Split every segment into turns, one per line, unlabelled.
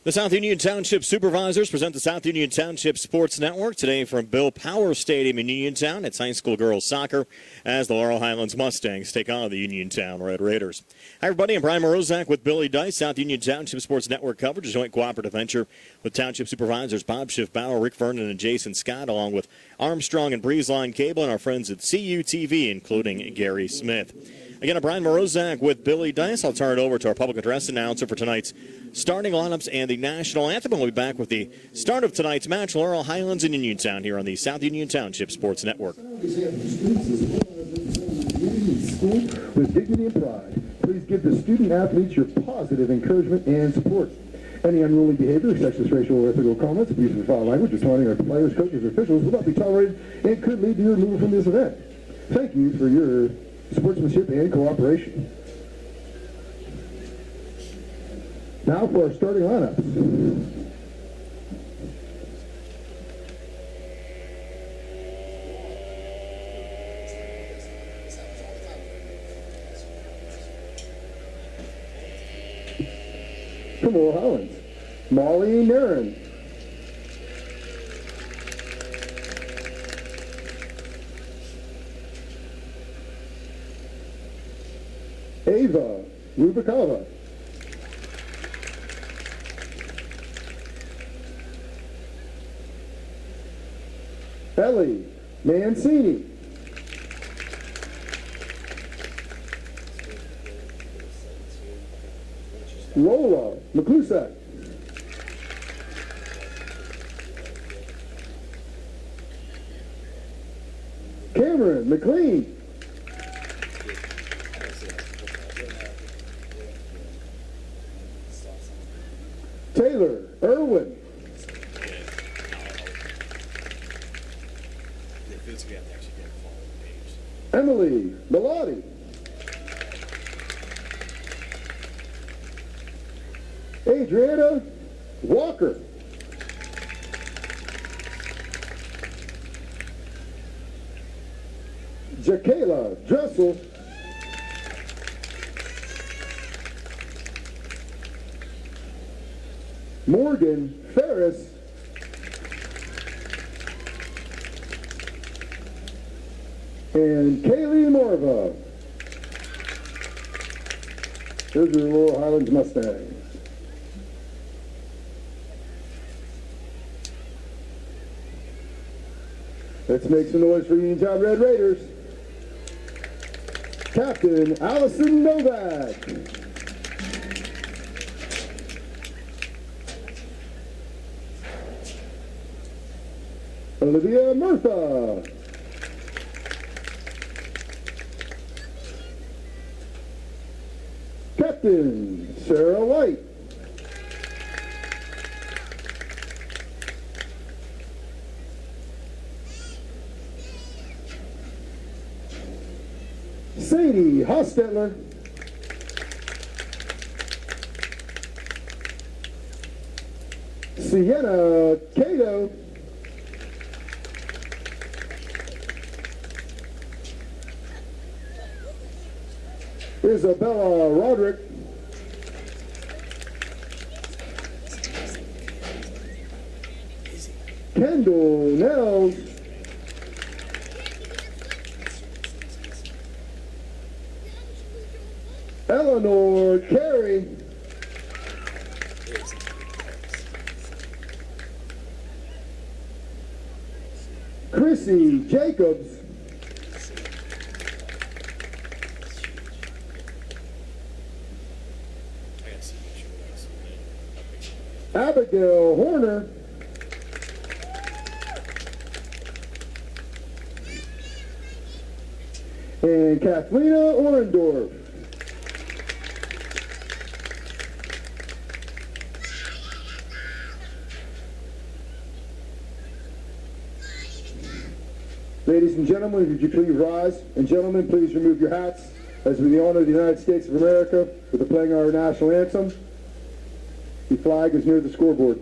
The South Union Township Supervisors present the South Union Township Sports Network today from Bill Power Stadium in Uniontown. It's high school girls soccer as the Laurel Highlands Mustangs take on the Uniontown Red Raiders. Hi, everybody. I'm Brian Morozak with Billy Dice. South Union Township Sports Network coverage, a joint cooperative venture with Township Supervisors Bob Schiff-Bauer, Rick Vernon, and Jason Scott, along with Armstrong and Breezeline Cable and our friends at CUTV, including Gary Smith. Again, I'm Brian Morozak with Billy Dice. I'll turn it over to our public address announcer for tonight's starting lineups and the national anthem. And we'll be back with the start of tonight's match, Laurel Highlands and Uniontown, here on the South Union Township Sports Network.
With dignity and pride, please give the student-athletes your positive encouragement and support. Any unruly behavior, sexist, racial, or ethical comments, abuse of foul language, or taunting our players, coaches, or officials will not be tolerated and could lead to your removal from this event. Thank you for your sportsmanship and cooperation. Now for our starting lineups. From Laurel Highlands, Molly Nairn. Ava Rubikava. Ellie Mancini. Lola McClusack. Cameron McLean. Taylor Irwin. Emily Bellotti. Adriana Walker. Jakayla Dressel. Morgan Ferris. And Kaylee Morva. Those are the Laurel Highlands Mustangs. Let's make some noise for Uniontown Red Raiders. Captain Allison Novak. Olivia Murtha. Captain Sarah White. Sadie Hostetler. Sienna Cato. Isabella Roderick. Kendall Nels. Eleanor Carey. Chrissy Jacobs. Abigail Horner. And Kathleen Orendorf. Ladies and gentlemen, would you please rise? And gentlemen, please remove your hats as we honor the United States of America with the playing our national anthem. The flag is near the scoreboard.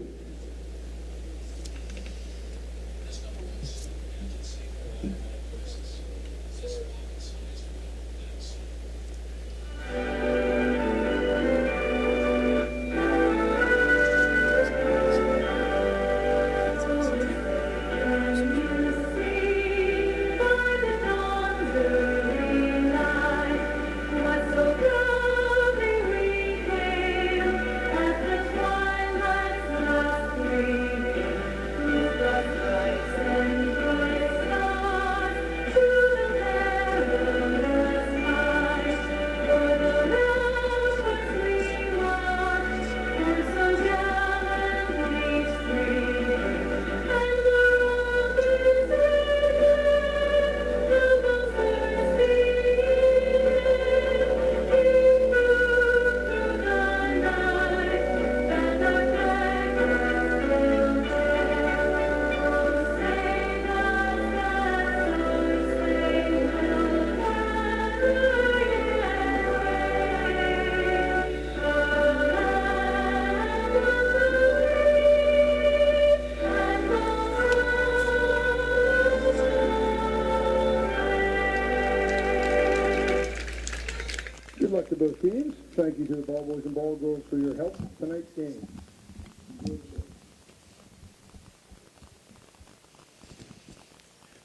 Good luck to both teams. Thank you to the ball boys and ball girls for your help tonight's game.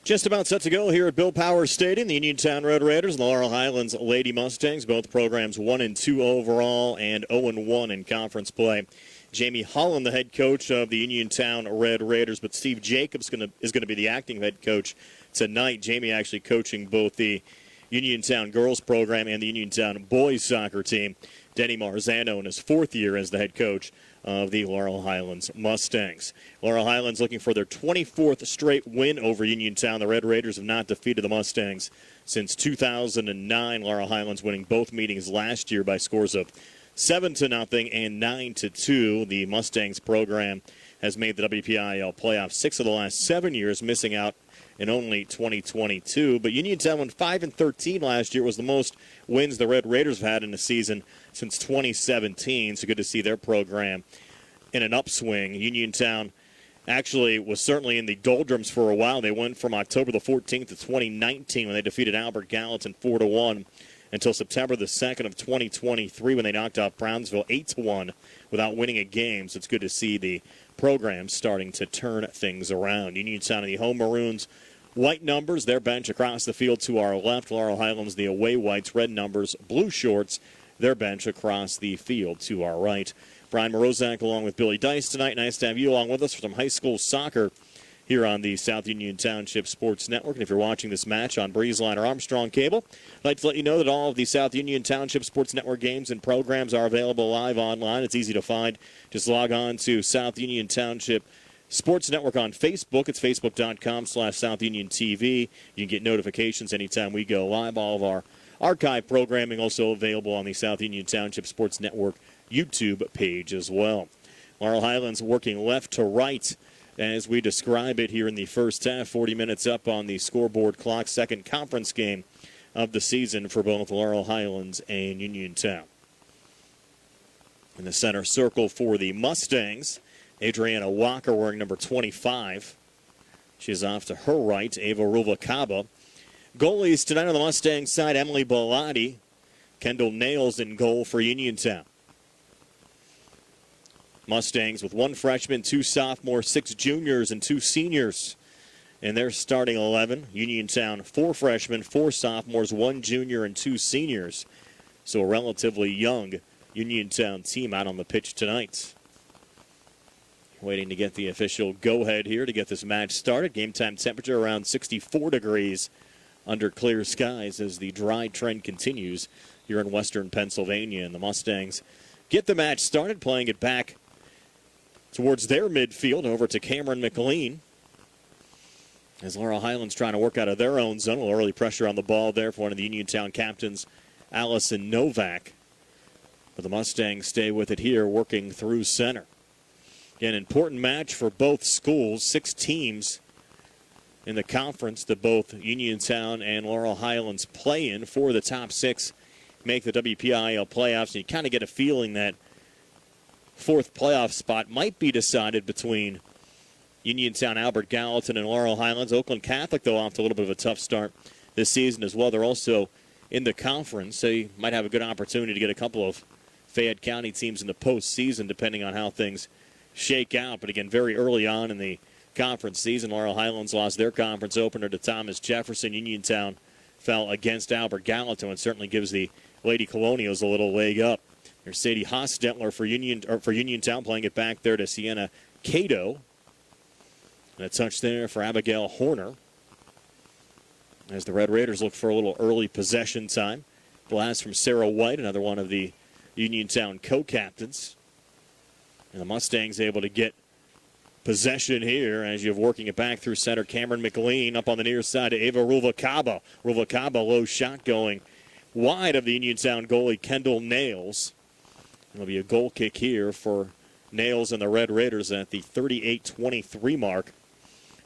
Just about set to go here at Bill Powers Stadium. The Uniontown Red Raiders and the Laurel Highlands Lady Mustangs, both programs 1-2 overall and 0-1 in conference play. Jamie Holland, the head coach of the Uniontown Red Raiders, but Steve Jacobs is going to be the acting head coach tonight. Jamie actually coaching both the Uniontown girls program and the Uniontown boys soccer team. Denny Marzano in his fourth year as the head coach of the Laurel Highlands Mustangs. Laurel Highlands looking for their 24th straight win over Uniontown. The Red Raiders have not defeated the Mustangs since 2009. Laurel Highlands winning both meetings last year by scores of 7-0 and 9-2. The Mustangs program has made the WPIAL playoffs 6 of the last 7 years, missing out in only 2022. But Uniontown won 5-13 last year. It was the most wins the Red Raiders have had in a season since 2017. So good to see their program in an upswing. Uniontown actually was certainly in the doldrums for a while. They went from October the 14th of 2019 when they defeated Albert Gallatin 4-1 until September the 2nd of 2023 when they knocked off Brownsville 8-1 without winning a game. So it's good to see the program starting to turn things around. Uniontown and the home Maroons, white numbers, their bench across the field to our left. Laurel Highlands, the away whites, red numbers, blue shorts, their bench across the field to our right. Brian Morozak along with Billy Dice tonight. Nice to have you along with us for some high school soccer here on the South Union Township Sports Network. And if you're watching this match on Breezeline or Armstrong Cable, I'd like to let you know that all of the South Union Township Sports Network games and programs are available live online. It's easy to find. Just log on to South Union Township Sports Network on Facebook. It's facebook.com/South Union TV. You can get notifications anytime we go live. All of our archive programming also available on the South Union Township Sports Network YouTube page as well. Laurel Highlands working left to right as we describe it here in the first half. 40 minutes up on the scoreboard clock. Second conference game of the season for both Laurel Highlands and Uniontown. In the center circle for the Mustangs, Adriana Walker wearing number 25. She's off to her right, Ava Ruvalcaba. Goalies tonight on the Mustangs side, Emily Bellotti, Kendall Nails in goal for Uniontown. Mustangs with one freshman, two sophomores, 6 juniors, and 2 seniors in their starting 11. Uniontown, 4 freshmen, 4 sophomores, 1 junior, and 2 seniors. So a relatively young Uniontown team out on the pitch tonight. Waiting to get the official go-ahead here to get this match started. Game time temperature around 64 degrees under clear skies as the dry trend continues here in western Pennsylvania. And the Mustangs get the match started, playing it back towards their midfield over to Cameron McLean. As Laurel Highlands trying to work out of their own zone. A little early pressure on the ball there for one of the Uniontown captains, Allison Novak. But the Mustangs stay with it here, working through center. An important match for both schools. 6 teams in the conference that both Uniontown and Laurel Highlands play in. 4 of the top 6 make the WPIAL playoffs. And you kind of get a feeling that 4th playoff spot might be decided between Uniontown, Albert Gallatin, and Laurel Highlands. Oakland Catholic, though, off to a little bit of a tough start this season as well. They're also in the conference, so you might have a good opportunity to get a couple of Fayette County teams in the postseason, depending on how things shake out. But again, very early on in the conference season, Laurel Highlands lost their conference opener to Thomas Jefferson. Uniontown fell against Albert Gallatin, and certainly gives the Lady Colonials a little leg up. There's Sadie Hostetler for Uniontown, playing it back there to Sienna Cato. And a touch there for Abigail Horner. As the Red Raiders look for a little early possession time. Blast from Sarah White, another one of the Uniontown co-captains. And the Mustangs able to get possession here as you have working it back through center. Cameron McLean up on the near side to Ava Ruvalcaba. Ruvalcaba, low shot going wide of the Uniontown goalie, Kendall Nails. There'll be a goal kick here for Nails and the Red Raiders at the 38-23 mark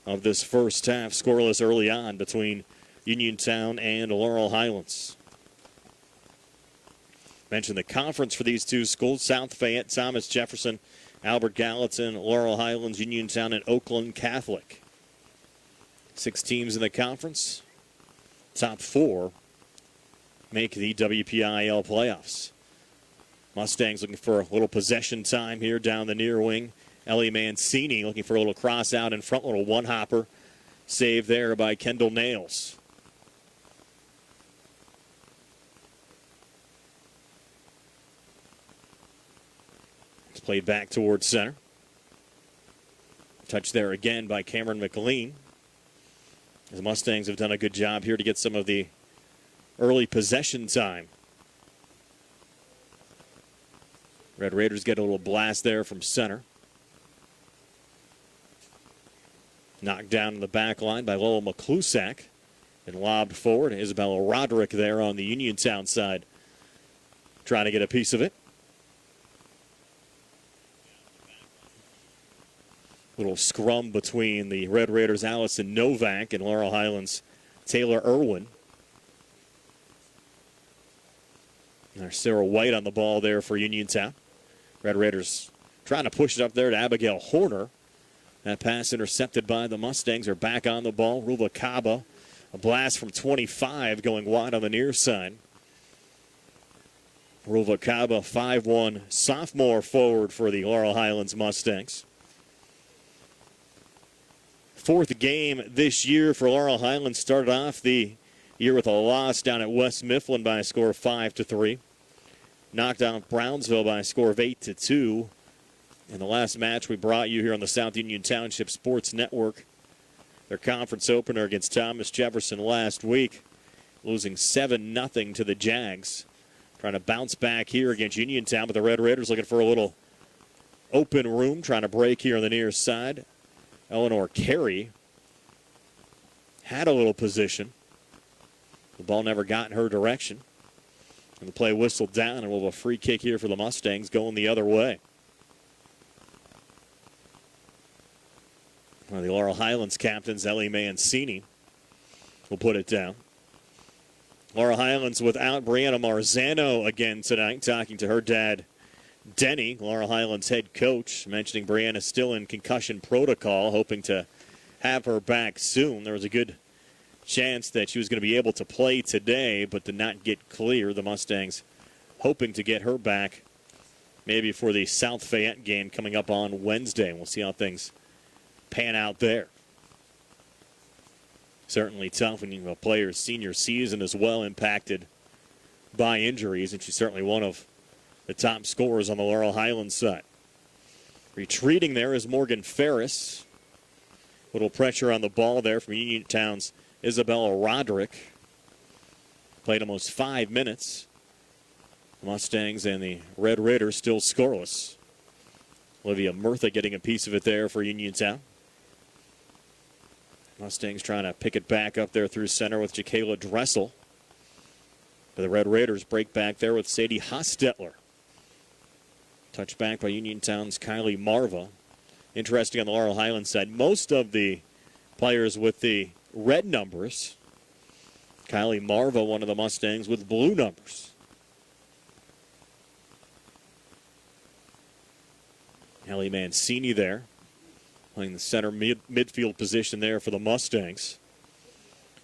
of this first half. Scoreless early on between Uniontown and Laurel Highlands. Mentioned the conference for these two schools: South Fayette, Thomas Jefferson, Albert Gallatin, Laurel Highlands, Uniontown, and Oakland Catholic. 6 teams in the conference. Top 4 make the WPIAL playoffs. Mustangs looking for a little possession time here down the near wing. Ellie Mancini looking for a little cross out in front, little one-hopper. Save there by Kendall Nails. It's played back towards center. Touch there again by Cameron McLean. The Mustangs have done a good job here to get some of the early possession time. Red Raiders get a little blast there from center. Knocked down in the back line by Lowell McClusack and lobbed forward. Isabella Roderick there on the Uniontown side, trying to get a piece of it. Little scrum between the Red Raiders' Allison Novak and Laurel Highlands' Taylor Irwin. There's Sarah White on the ball there for Uniontown. Red Raiders trying to push it up there to Abigail Horner. That pass intercepted by the Mustangs. Are back on the ball. Ruva Kaba, a blast from 25 going wide on the near side. Ruva Kaba, 5'1", sophomore forward for the Laurel Highlands Mustangs. Fourth game this year for Laurel Highlands. Started off the year with a loss down at West Mifflin by a score of 5-3. Knocked out Brownsville by a score of 8-2. In the last match we brought you here on the South Union Township Sports Network, their conference opener against Thomas Jefferson last week, losing 7-0 to the Jags. Trying to bounce back here against Uniontown, but the Red Raiders looking for a little open room, trying to break here on the near side. Eleanor Carey had a little position. The ball never got in her direction. And the play whistled down, and we'll have a free kick here for the Mustangs going the other way. One of the Laurel Highlands captains, Ellie Mancini, will put it down. Laurel Highlands without Brianna Marzano again tonight, talking to her dad, Denny, Laurel Highlands head coach, mentioning Brianna still in concussion protocol, hoping to have her back soon. There was a good chance that she was going to be able to play today, but did not get clear. The Mustangs hoping to get her back maybe for the South Fayette game coming up on Wednesday. We'll see how things pan out there. Certainly tough when you have a player's senior season as well impacted by injuries, and she's certainly one of the top scorers on the Laurel Highlands side. Retreating there is Morgan Ferris. Little pressure on the ball there from Uniontown's Isabella Roderick. Played almost 5 minutes. Mustangs and the Red Raiders still scoreless. Olivia Murtha getting a piece of it there for Uniontown. Mustangs trying to pick it back up there through center with Jacayla Dressel. But the Red Raiders break back there with Sadie Hostetler. Touched back by Uniontown's Kylie Marva. Interesting on the Laurel Highlands side, most of the players with the red numbers. Kylie Marva, one of the Mustangs, with blue numbers. Ellie Mancini there, playing the center midfield position there for the Mustangs.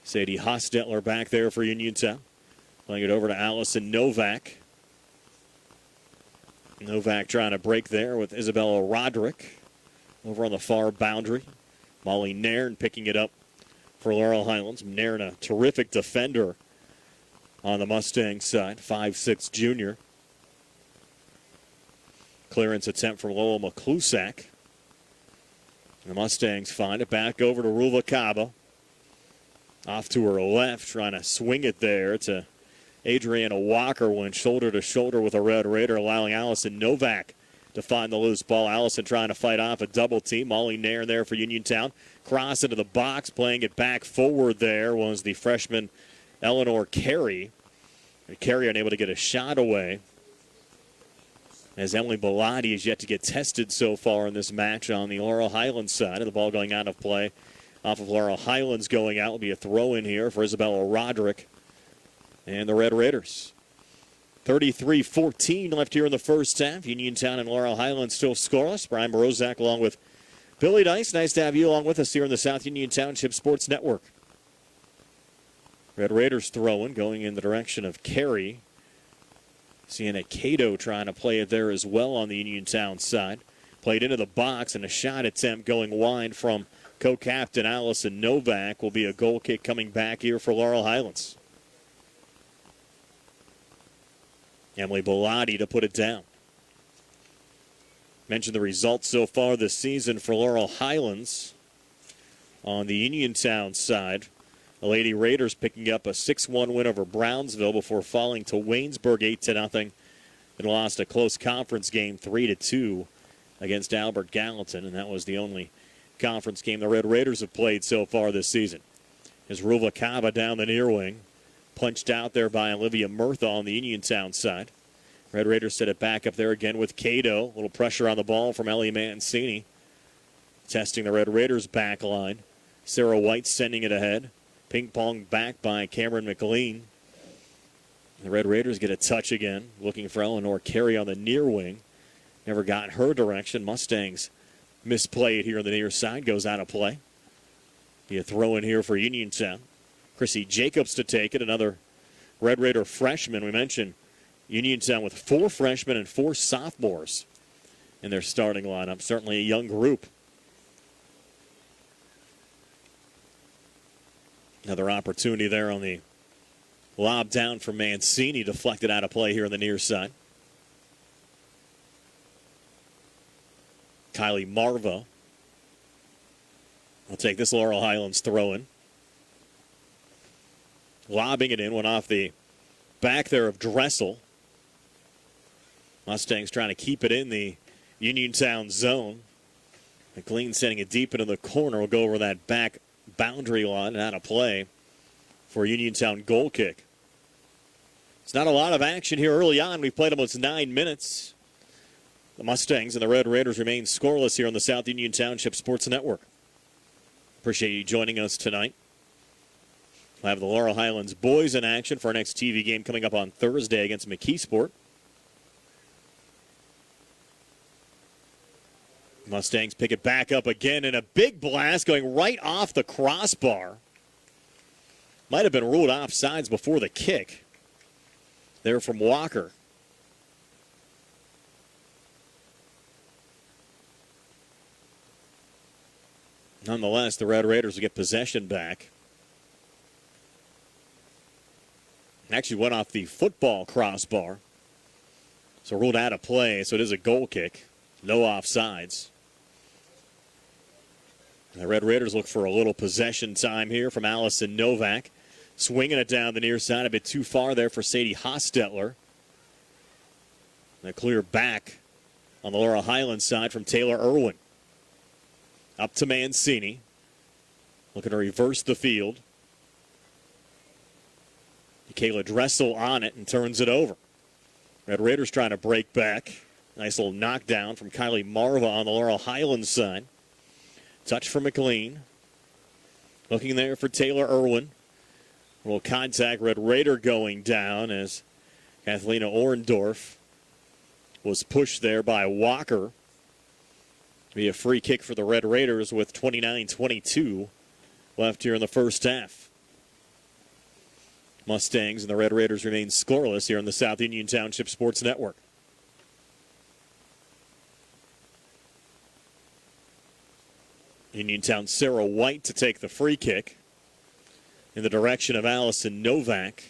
Sadie Hostetler back there for Uniontown. Playing it over to Allison Novak. Novak trying to break there with Isabella Roderick over on the far boundary. Molly Nairn picking it up for Laurel Highlands. Nairn, a terrific defender on the Mustang side, 5'6" junior. Clearance attempt from Lowell McClusack. The Mustangs find it back over to Ruva Kaba. Off to her left, trying to swing it there to Adriana Walker, went shoulder to shoulder with a Red Raider, allowing Allison Novak to find the loose ball. Allison trying to fight off a double team. Molly Nairn there for Uniontown. Cross into the box, playing it back forward there was the freshman Eleanor Carey. Carey unable to get a shot away, as Emily Bellotti is yet to get tested so far in this match on the Laurel Highlands side. The ball going out of play off of Laurel Highlands going out will be a throw in here for Isabella Roderick and the Red Raiders. 33-14 left here in the first half. Uniontown and Laurel Highlands still scoreless. Brian Morozak along with Billy Dice. Nice to have you along with us here in the South Union Township Sports Network. Red Raiders throwing, going in the direction of Carey. Seeing a Cato trying to play it there as well on the Uniontown side. Played into the box, and a shot attempt going wide from co-captain Allison Novak. Will be a goal kick coming back here for Laurel Highlands. Emily Bellotti to put it down. Mentioned the results so far this season for Laurel Highlands. On the Uniontown side, the Lady Raiders picking up a 6-1 win over Brownsville before falling to Waynesburg 8-0. And lost a close conference game 3-2 against Albert Gallatin, and that was the only conference game the Red Raiders have played so far this season. As Ruvalcaba down the near wing, punched out there by Olivia Murtha on the Uniontown side. Red Raiders set it back up there again with Cato. A little pressure on the ball from Ellie Mancini. Testing the Red Raiders back line. Sarah White sending it ahead. Ping pong back by Cameron McLean. The Red Raiders get a touch again. Looking for Eleanor Carey on the near wing. Never got her direction. Mustangs misplay it here on the near side. Goes out of play. Be a throw in here for Uniontown. Chrissy Jacobs to take it. Another Red Raider freshman. We mentioned Uniontown with 4 freshmen and 4 sophomores in their starting lineup. Certainly a young group. Another opportunity there on the lob down from Mancini. Deflected out of play here on the near side. Kylie Marva will take this Laurel Highlands throw-in. Lobbing it in, went off the back there of Dressel. Mustangs trying to keep it in the Uniontown zone. McLean sending it deep into the corner. Will go over that back boundary line and out of play for a Uniontown goal kick. It's not a lot of action here early on. We've played almost 9 minutes. The Mustangs and the Red Raiders remain scoreless here on the South Union Township Sports Network. Appreciate you joining us tonight. We'll have the Laurel Highlands boys in action for our next TV game coming up on Thursday against McKeesport. Mustangs pick it back up again, and a big blast going right off the crossbar. Might have been ruled offsides before the kick. There from Walker. Nonetheless, the Red Raiders will get possession back. Actually went off the football crossbar. So ruled out of play, so it is a goal kick. No offsides. And the Red Raiders look for a little possession time here from Allison Novak. Swinging it down the near side, a bit too far there for Sadie Hostetler. And a clear back on the Laurel Highlands side from Taylor Irwin. Up to Mancini. Looking to reverse the field. Michaela Dressel on it and turns it over. Red Raiders trying to break back. Nice little knockdown from Kylie Marva on the Laurel Highlands side. Touch for McLean. Looking there for Taylor Irwin. A little contact. Red Raider going down as Kathlena Orendorf was pushed there by Walker. Be a free kick for the Red Raiders with 29-22 left here in the first half. Mustangs and the Red Raiders remain scoreless here on the South Union Township Sports Network. Uniontown Sarah White to take the free kick in the direction of Allison Novak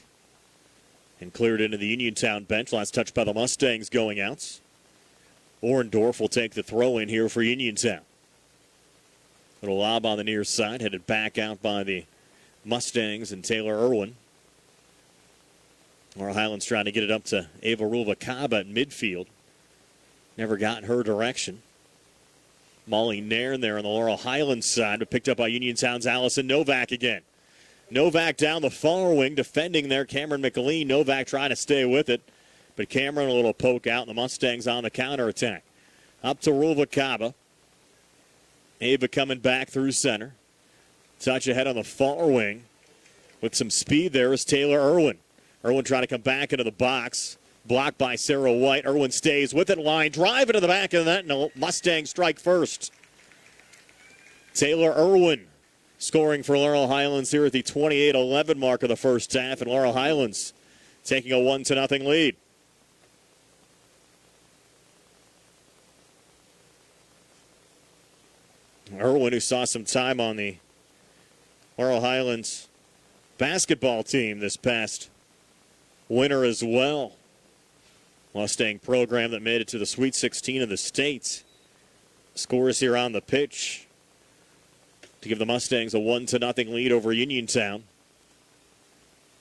and cleared into the Uniontown bench. Last touch by the Mustangs going out. Orendorf will take the throw in here for Uniontown. Little lob on the near side, headed back out by the Mustangs and Taylor Irwin. Laurel Highlands trying to get it up to Ava Ruvalcaba at midfield. Never got her direction. Molly Nairn there on the Laurel Highlands side, but picked up by Uniontown's Allison Novak again. Novak down the far wing, defending there, Cameron McLean. Novak trying to stay with it, but Cameron a little poke out, and the Mustangs on the counterattack. Up to Ruvalcaba. Ava coming back through center. Touch ahead on the far wing. With some speed there is Taylor Irwin. Irwin trying to come back into the box. Blocked by Sarah White. Irwin stays with it. Line drive into the back of the net. No, Mustangs strike first. Taylor Irwin scoring for Laurel Highlands here at the 28-11 mark of the first half, and Laurel Highlands taking a 1-0 lead. Irwin, who saw some time on the Laurel Highlands basketball team this past winter as well. Mustang program that made it to the Sweet 16 of the state. Scores here on the pitch to give the Mustangs a 1-0 lead over Uniontown.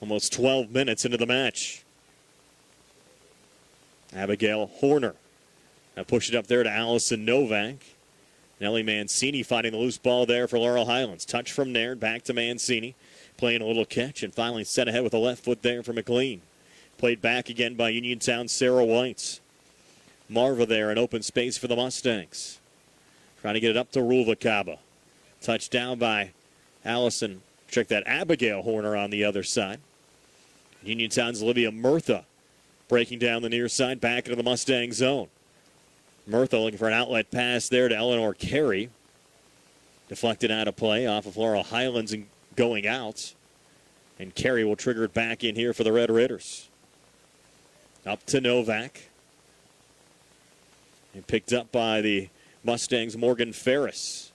Almost 12 minutes into the match. Abigail Horner now push it up there to Allison Novak. Nellie Mancini fighting the loose ball there for Laurel Highlands. Touch from Nairn, back to Mancini. Playing a little catch and finally set ahead with a left foot there for McLean. Played back again by Uniontown Sarah White. Marva there in open space for the Mustangs. Trying to get it up to Rulvakaba. Touchdown by Allison. Check that, Abigail Horner on the other side. Uniontown's Olivia Murtha breaking down the near side back into the Mustang zone. Murtha looking for an outlet pass there to Eleanor Carey. Deflected out of play off of Laurel Highlands and going out. And Carey will trigger it back in here for the Red Raiders. Up to Novak. And picked up by the Mustangs' Morgan Ferris.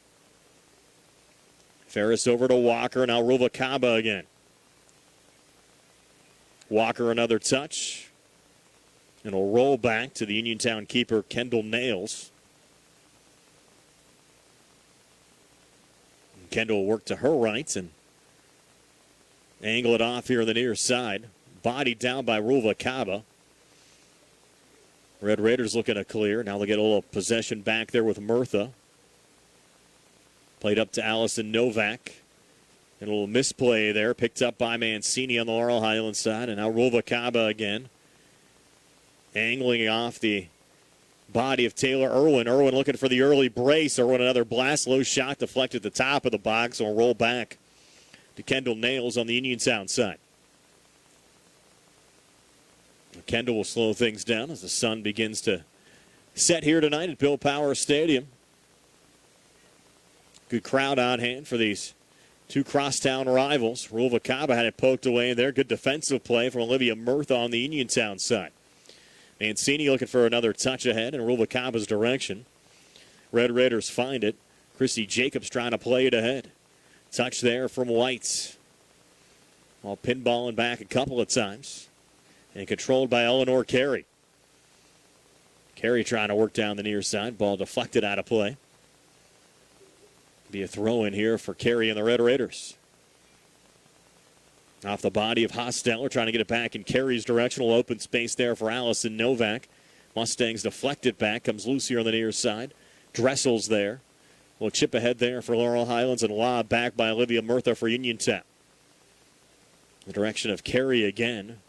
Ferris over to Walker. Now Rulvakaba again. Walker another touch. And a roll back to the Uniontown keeper, Kendall Nails. And Kendall will work to her right and angle it off here on the near side. Bodied down by Rulvakaba. Red Raiders looking to clear. Now they'll get a little possession back there with Murtha. Played up to Allison Novak. And a little misplay there. Picked up by Mancini on the Laurel Highlands side. And now Rulvakaba again. Angling off the body of Taylor Irwin. Irwin looking for the early brace. Irwin another blast. Low shot deflected at the top of the box. Will roll back to Kendall Nails on the Uniontown side. Kendall will slow things down as the sun begins to set here tonight at Bill Power Stadium. Good crowd on hand for these two crosstown rivals. Rulvakaba had it poked away in there. Good defensive play from Olivia Murtha on the Uniontown side. Mancini looking for another touch ahead in Rulvakaba's direction. Red Raiders find it. Chrissy Jacobs trying to play it ahead. Touch there from White. While pinballing back a couple of times. And controlled by Eleanor Carey. Carey trying to work down the near side. Ball deflected out of play. Be a throw in here for Carey and the Red Raiders. Off the body of Hosteller, trying to get it back in Carey's direction. Open space there for Allison Novak. Mustangs deflect it back. Comes loose here on the near side. Dressel's there. Little chip ahead there for Laurel Highlands and lob back by Olivia Murtha for Uniontown. The direction of Carey again.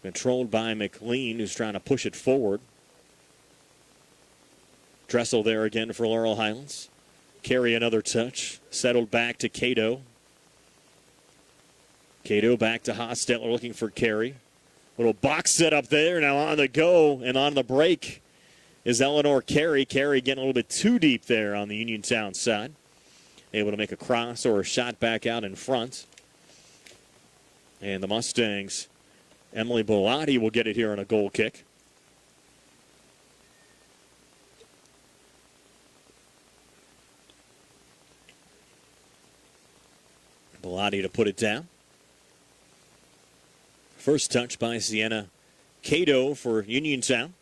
Controlled by McLean, who's trying to push it forward. Dressel there again for Laurel Highlands. Carey another touch. Settled back to Cato. Cato back to Hostetter looking for Carey. Little box set up there. Now on the go and on the break is Eleanor Carey. Carey getting a little bit too deep there on the Uniontown side. Able to make a cross or a shot back out in front. And the Mustangs, Emily Bellotti will get it here on a goal kick. Bellotti to put it down. First touch by Sienna Cato for Uniontown.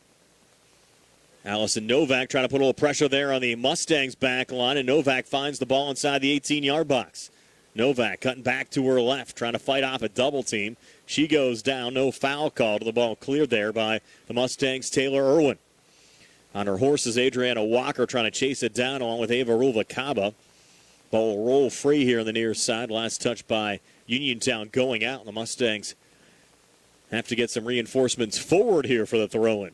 Allison Novak trying to put a little pressure there on the Mustangs back line, and Novak finds the ball inside the 18-yard box. Novak cutting back to her left, trying to fight off a double team. She goes down, no foul call to the ball cleared there by the Mustangs' Taylor Irwin. On her horse is Adriana Walker trying to chase it down along with Ava Rulvakaba. Ball will roll free here on the near side. Last touch by Uniontown going out, and the Mustangs have to get some reinforcements forward here for the throw-in.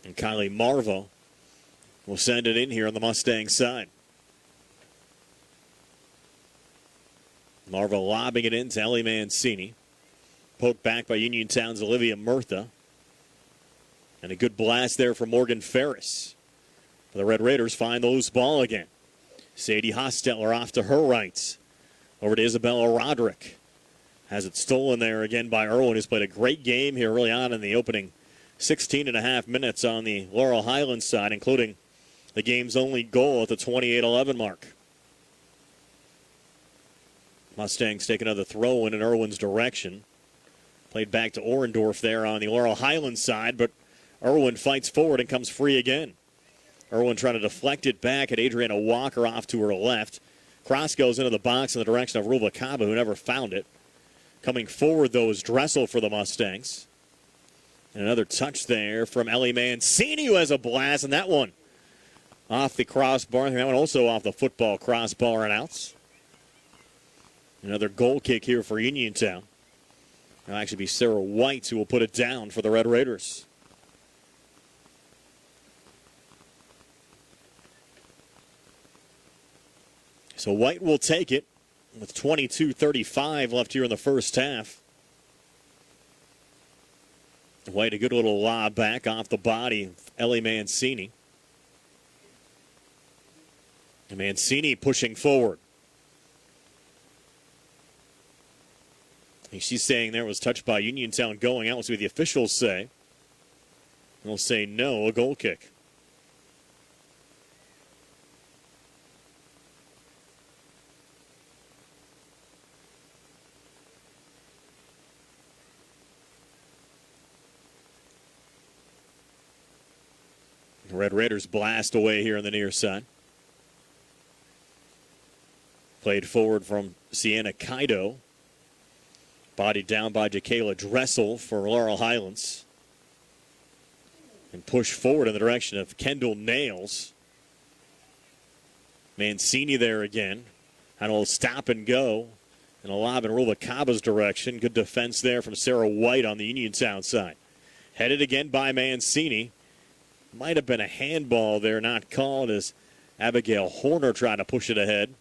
And Kylie Marva will send it in here on the Mustang side. Marva lobbing it in to Ellie Mancini. Poked back by Uniontown's Olivia Murtha. And a good blast there from Morgan Ferris. The Red Raiders find the loose ball again. Sadie Hostetler off to her right. Over to Isabella Roderick. Has it stolen there again by Irwin, who's played a great game here early on in the opening 16 and a half minutes on the Laurel Highlands side, including the game's only goal at the 28-11 mark. Mustangs take another throw in Irwin's direction. Played back to Orendorf there on the Laurel Highlands side, but Irwin fights forward and comes free again. Irwin trying to deflect it back at Adriana Walker off to her left. Cross goes into the box in the direction of Rubalcaba, who never found it. Coming forward, though, is Dressel for the Mustangs. And another touch there from Ellie Mancini, who has a blast, and that one off the crossbar. And that one also off the football crossbar and outs. Another goal kick here for Uniontown. It'll actually be Sarah White who will put it down for the Red Raiders. So White will take it with 22:35 left here in the first half. White, a good little lob back off the body of Ellie Mancini. And Mancini pushing forward. She's saying there was touched by Uniontown going out. We'll see what the officials say. They'll say no, a goal kick. The Red Raiders blast away here on the near side. Played forward from Sienna Kaido. Bodied down by Jakayla Dressel for Laurel Highlands. And push forward in the direction of Kendall Nails. Mancini there again. And a little stop and go. And a lob in Rubalcaba's direction. Good defense there from Sarah White on the Uniontown side. Headed again by Mancini. Might have been a handball there, not called, as Abigail Horner tried to push it ahead.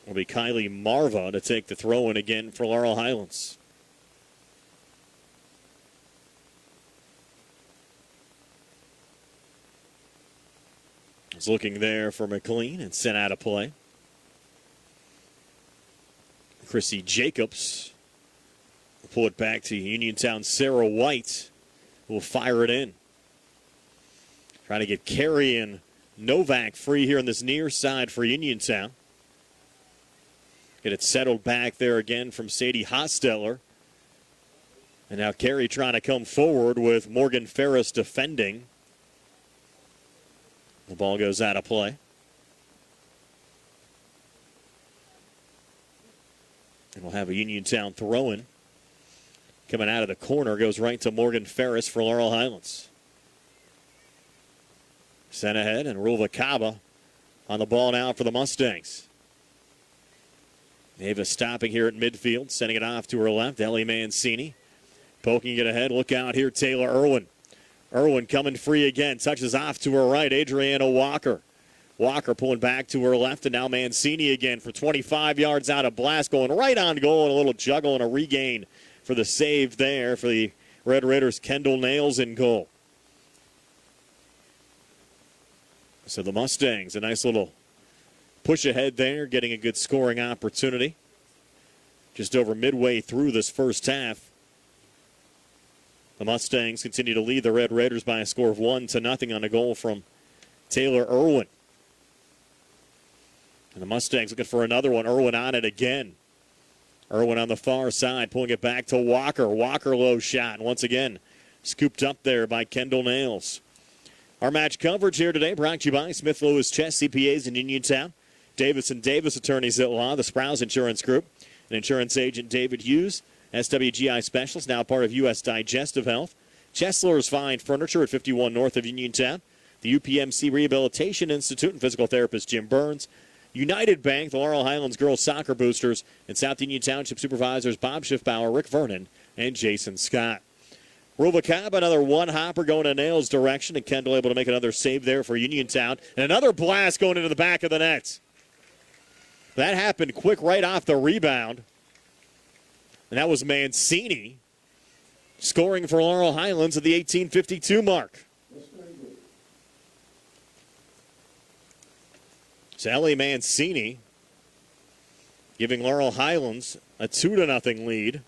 Will be Kylie Marva to take the throw in again for Laurel Highlands. Was looking there for McLean and sent out of play. Chrissy Jacobs will pull it back to Uniontown. Sarah White will fire it in. Trying to get Carey and Novak free here on this near side for Uniontown. Get it settled back there again from Sadie Hostetler. And now Carey trying to come forward with Morgan Ferris defending. The ball goes out of play. And we'll have a Uniontown throw-in. Coming out of the corner, goes right to Morgan Ferris for Laurel Highlands. Sent ahead, and Rubalcaba on the ball now for the Mustangs. Ava stopping here at midfield, sending it off to her left. Ellie Mancini poking it ahead. Look out here, Taylor Irwin. Irwin coming free again. Touches off to her right, Adriana Walker. Walker pulling back to her left, and now Mancini again for 25 yards out of blast, going right on goal, and a little juggle and a regain for the save there for the Red Raiders. Kendall Nails in goal. So the Mustangs, a nice little push ahead there, getting a good scoring opportunity. Just over midway through this first half. The Mustangs continue to lead the Red Raiders by a score of 1-0 on a goal from Taylor Irwin. And the Mustangs looking for another one. Irwin on it again. Irwin on the far side, pulling it back to Walker. Walker low shot. And once again, scooped up there by Kendall Nails. Our match coverage here today brought to you by Smith Lewis Chess CPAs in Uniontown, Davis & Davis Attorneys at Law, the Sprouse Insurance Group, and insurance agent David Hughes, SWGI Specialist, now part of U.S. Digestive Health. Chesler's Fine Furniture at 51 north of Uniontown, the UPMC Rehabilitation Institute and physical therapist Jim Burns, United Bank, the Laurel Highlands Girls Soccer Boosters, and South Union Township Supervisors Bob Schiffbauer, Rick Vernon, and Jason Scott. Rubalcaba, another one-hopper going in Nails' direction, and Kendall able to make another save there for Uniontown. And another blast going into the back of the net. That happened quick right off the rebound. And that was Mancini scoring for Laurel Highlands at the 18:52 mark. It's Ellie Mancini giving Laurel Highlands a 2-0 lead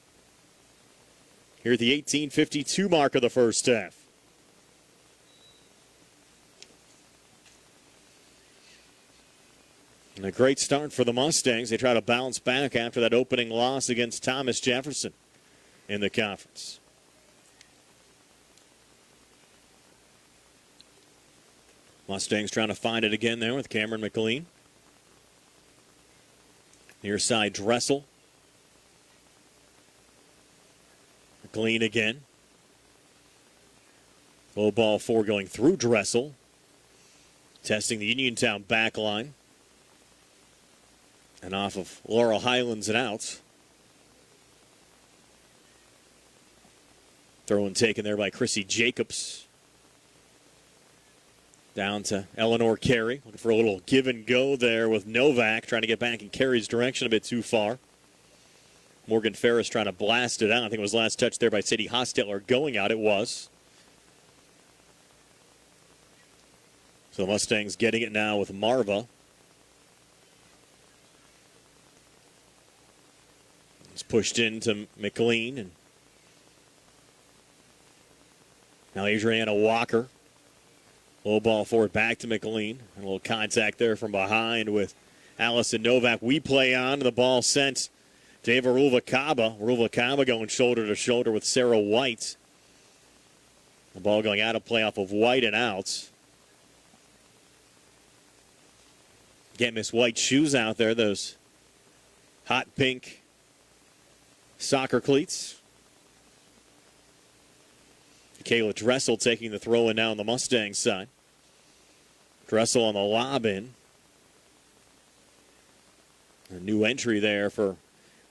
here at the 18:52 mark of the first half. And a great start for the Mustangs. They try to bounce back after that opening loss against Thomas Jefferson in the conference. Mustangs trying to find it again there with Cameron McLean. Near side Dressel. McLean again. Low ball 4 going through Dressel. Testing the Uniontown back line. And off of Laurel Highlands and out. Throw and taken there by Chrissy Jacobs. Down to Eleanor Carey. Looking for a little give and go there with Novak. Trying to get back in Carey's direction a bit too far. Morgan Ferris trying to blast it out. I think it was last touch there by Sadie Hostetler going out. It was. So the Mustangs getting it now with Marva. It's pushed into McLean. And now Adriana Walker. Low ball forward back to McLean. A little contact there from behind with Allison Novak. We play on. The ball sent to Ava Rulvakaba. Rulvakaba going shoulder to shoulder with Sarah White. The ball going out of play off of White and out. Get Miss White's shoes out there. Those hot pink soccer cleats. Kayla Dressel taking the throw in now on the Mustang side. Dressel on the lob in. A new entry there for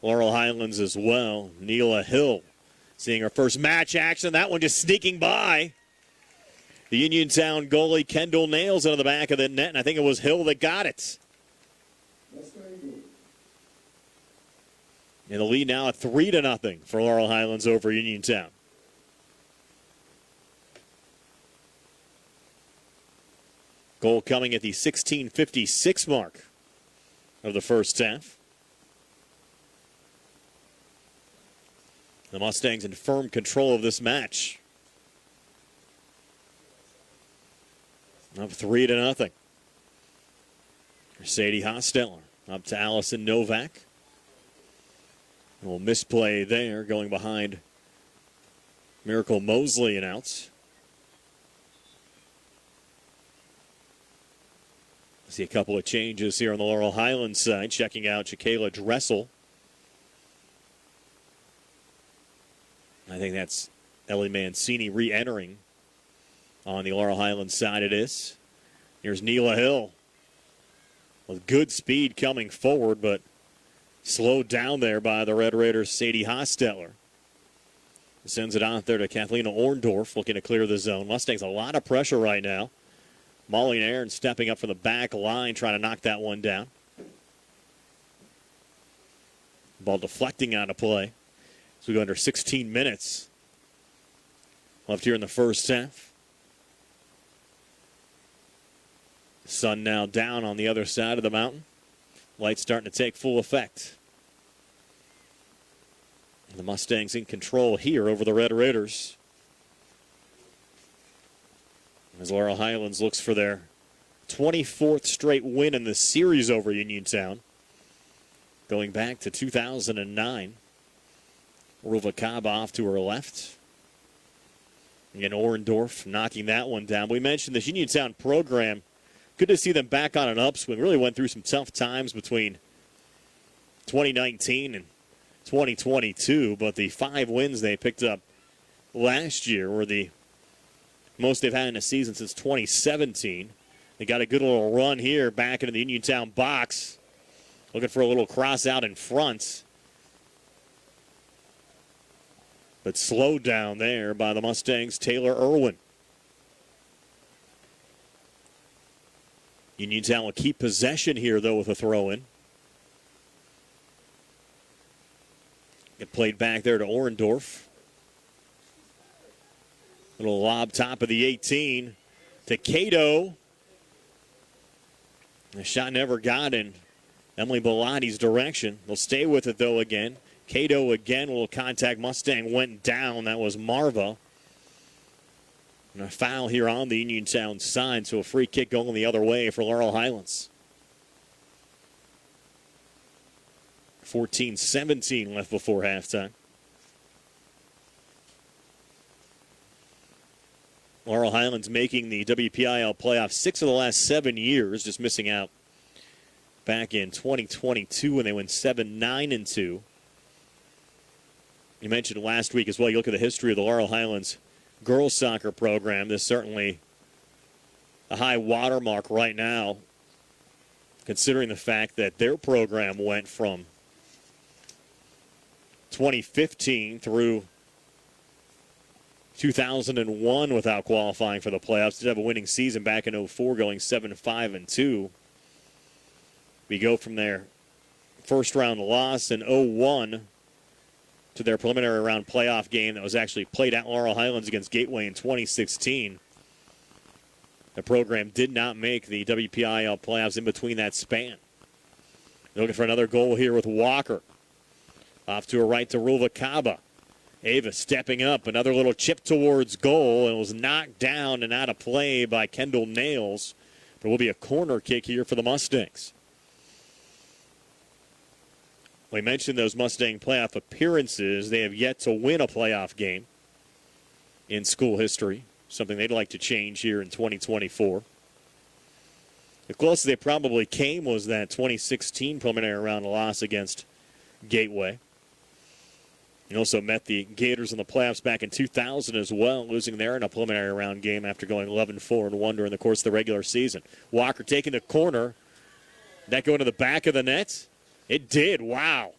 Laurel Highlands as well. Neela Hill seeing her first match action. That one just sneaking by. The Uniontown goalie Kendall Nails into the back of the net, and I think it was Hill that got it. And the lead now at 3-0 for Laurel Highlands over Uniontown. Goal coming at the 16:56 mark of the first half. The Mustangs in firm control of this match. Up 3-0. Sadie Hostetler up to Allison Novak. A little misplay there going behind Miracle Mosley and out. See a couple of changes here on the Laurel Highlands side. Checking out Shakayla Dressel. I think that's Ellie Mancini re-entering on the Laurel Highlands side. It is. Here's Neela Hill with good speed coming forward, but slowed down there by the Red Raiders' Sadie Hostetler. Sends it out there to Kathleen Orndorff, looking to clear the zone. Mustangs a lot of pressure right now. Molly and Aaron stepping up from the back line, trying to knock that one down. Ball deflecting out of play. So we go under 16 minutes left here in the first half. Sun now down on the other side of the mountain. Lights starting to take full effect. And the Mustangs in control here over the Red Raiders. As Laurel Highlands looks for their 24th straight win in the series over Uniontown. Going back to 2009. Rulvakaba off to her left. Again, Orndorff knocking that one down. We mentioned this Uniontown program. Good to see them back on an upswing. Really went through some tough times between 2019 and 2022. But the 5 wins they picked up last year were the most they've had in a season since 2017. They got a good little run here back into the Uniontown box. Looking for a little cross out in front. But slowed down there by the Mustangs' Taylor Irwin. Uniontown will keep possession here, though, with a throw-in. Get played back there to Orndorff. Little lob top of the 18 to Cato. The shot never got in Emily Bellatti's direction. They'll stay with it, though, again. Cato again, a little contact. Mustang went down. That was Marva. And a foul here on the Uniontown side, so a free kick going the other way for Laurel Highlands. 14-17 left before halftime. Laurel Highlands making the WPIAL playoffs 6 of the last 7 years, just missing out back in 2022 when they went 7-9-2. You mentioned last week as well, you look at the history of the Laurel Highlands girls soccer program. There's certainly a high watermark right now, considering the fact that their program went from 2015 through 2001 without qualifying for the playoffs. Did have a winning season back in 04, going 7-5-2. We go from their first round loss in 01 to their preliminary round playoff game that was actually played at Laurel Highlands against Gateway in 2016. The program did not make the WPIAL playoffs in between that span. They're looking for another goal here with Walker. Off to a right to Ruvalcaba. Ava stepping up, another little chip towards goal, and it was knocked down and out of play by Kendall Nails. There will be a corner kick here for the Mustangs. We mentioned those Mustang playoff appearances. They have yet to win a playoff game in school history, something they'd like to change here in 2024. The closest they probably came was that 2016 preliminary round loss against Gateway. He also met the Gators in the playoffs back in 2000 as well, losing there in a preliminary round game after going 11-4-1 during the course of the regular season. Walker taking the corner. That going to the back of the net? It did. Wow.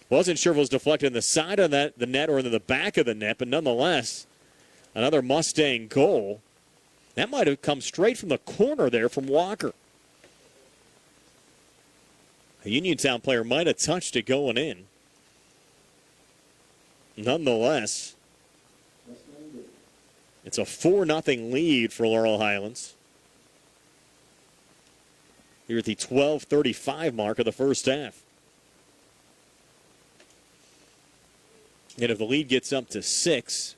Wasn't sure if it was deflected in the side of the net or in the back of the net, but nonetheless, another Mustang goal. That might have come straight from the corner there from Walker. A Uniontown player might have touched it going in. Nonetheless, it's a 4-0 lead for Laurel Highlands. Here at the 12:35 mark of the first half. And if the lead gets up to 6,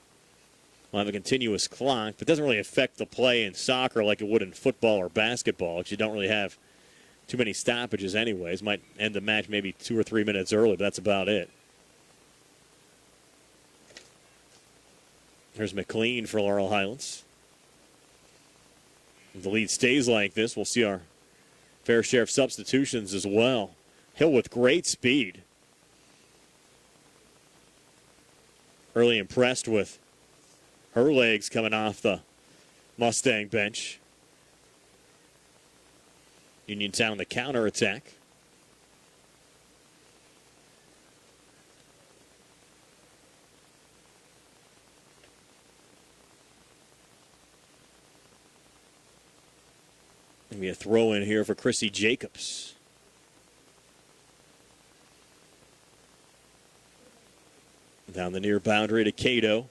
we'll have a continuous clock. But it doesn't really affect the play in soccer like it would in football or basketball, because you don't really have too many stoppages anyways. Might end the match maybe 2 or 3 minutes early, but that's about it. Here's McLean for Laurel Highlands. If the lead stays like this, we'll see our fair share of substitutions as well. Hill with great speed. Really impressed with her legs coming off the Mustang bench. Uniontown on the counterattack. Going to be a throw in here for Chrissy Jacobs. Down the near boundary to Cato.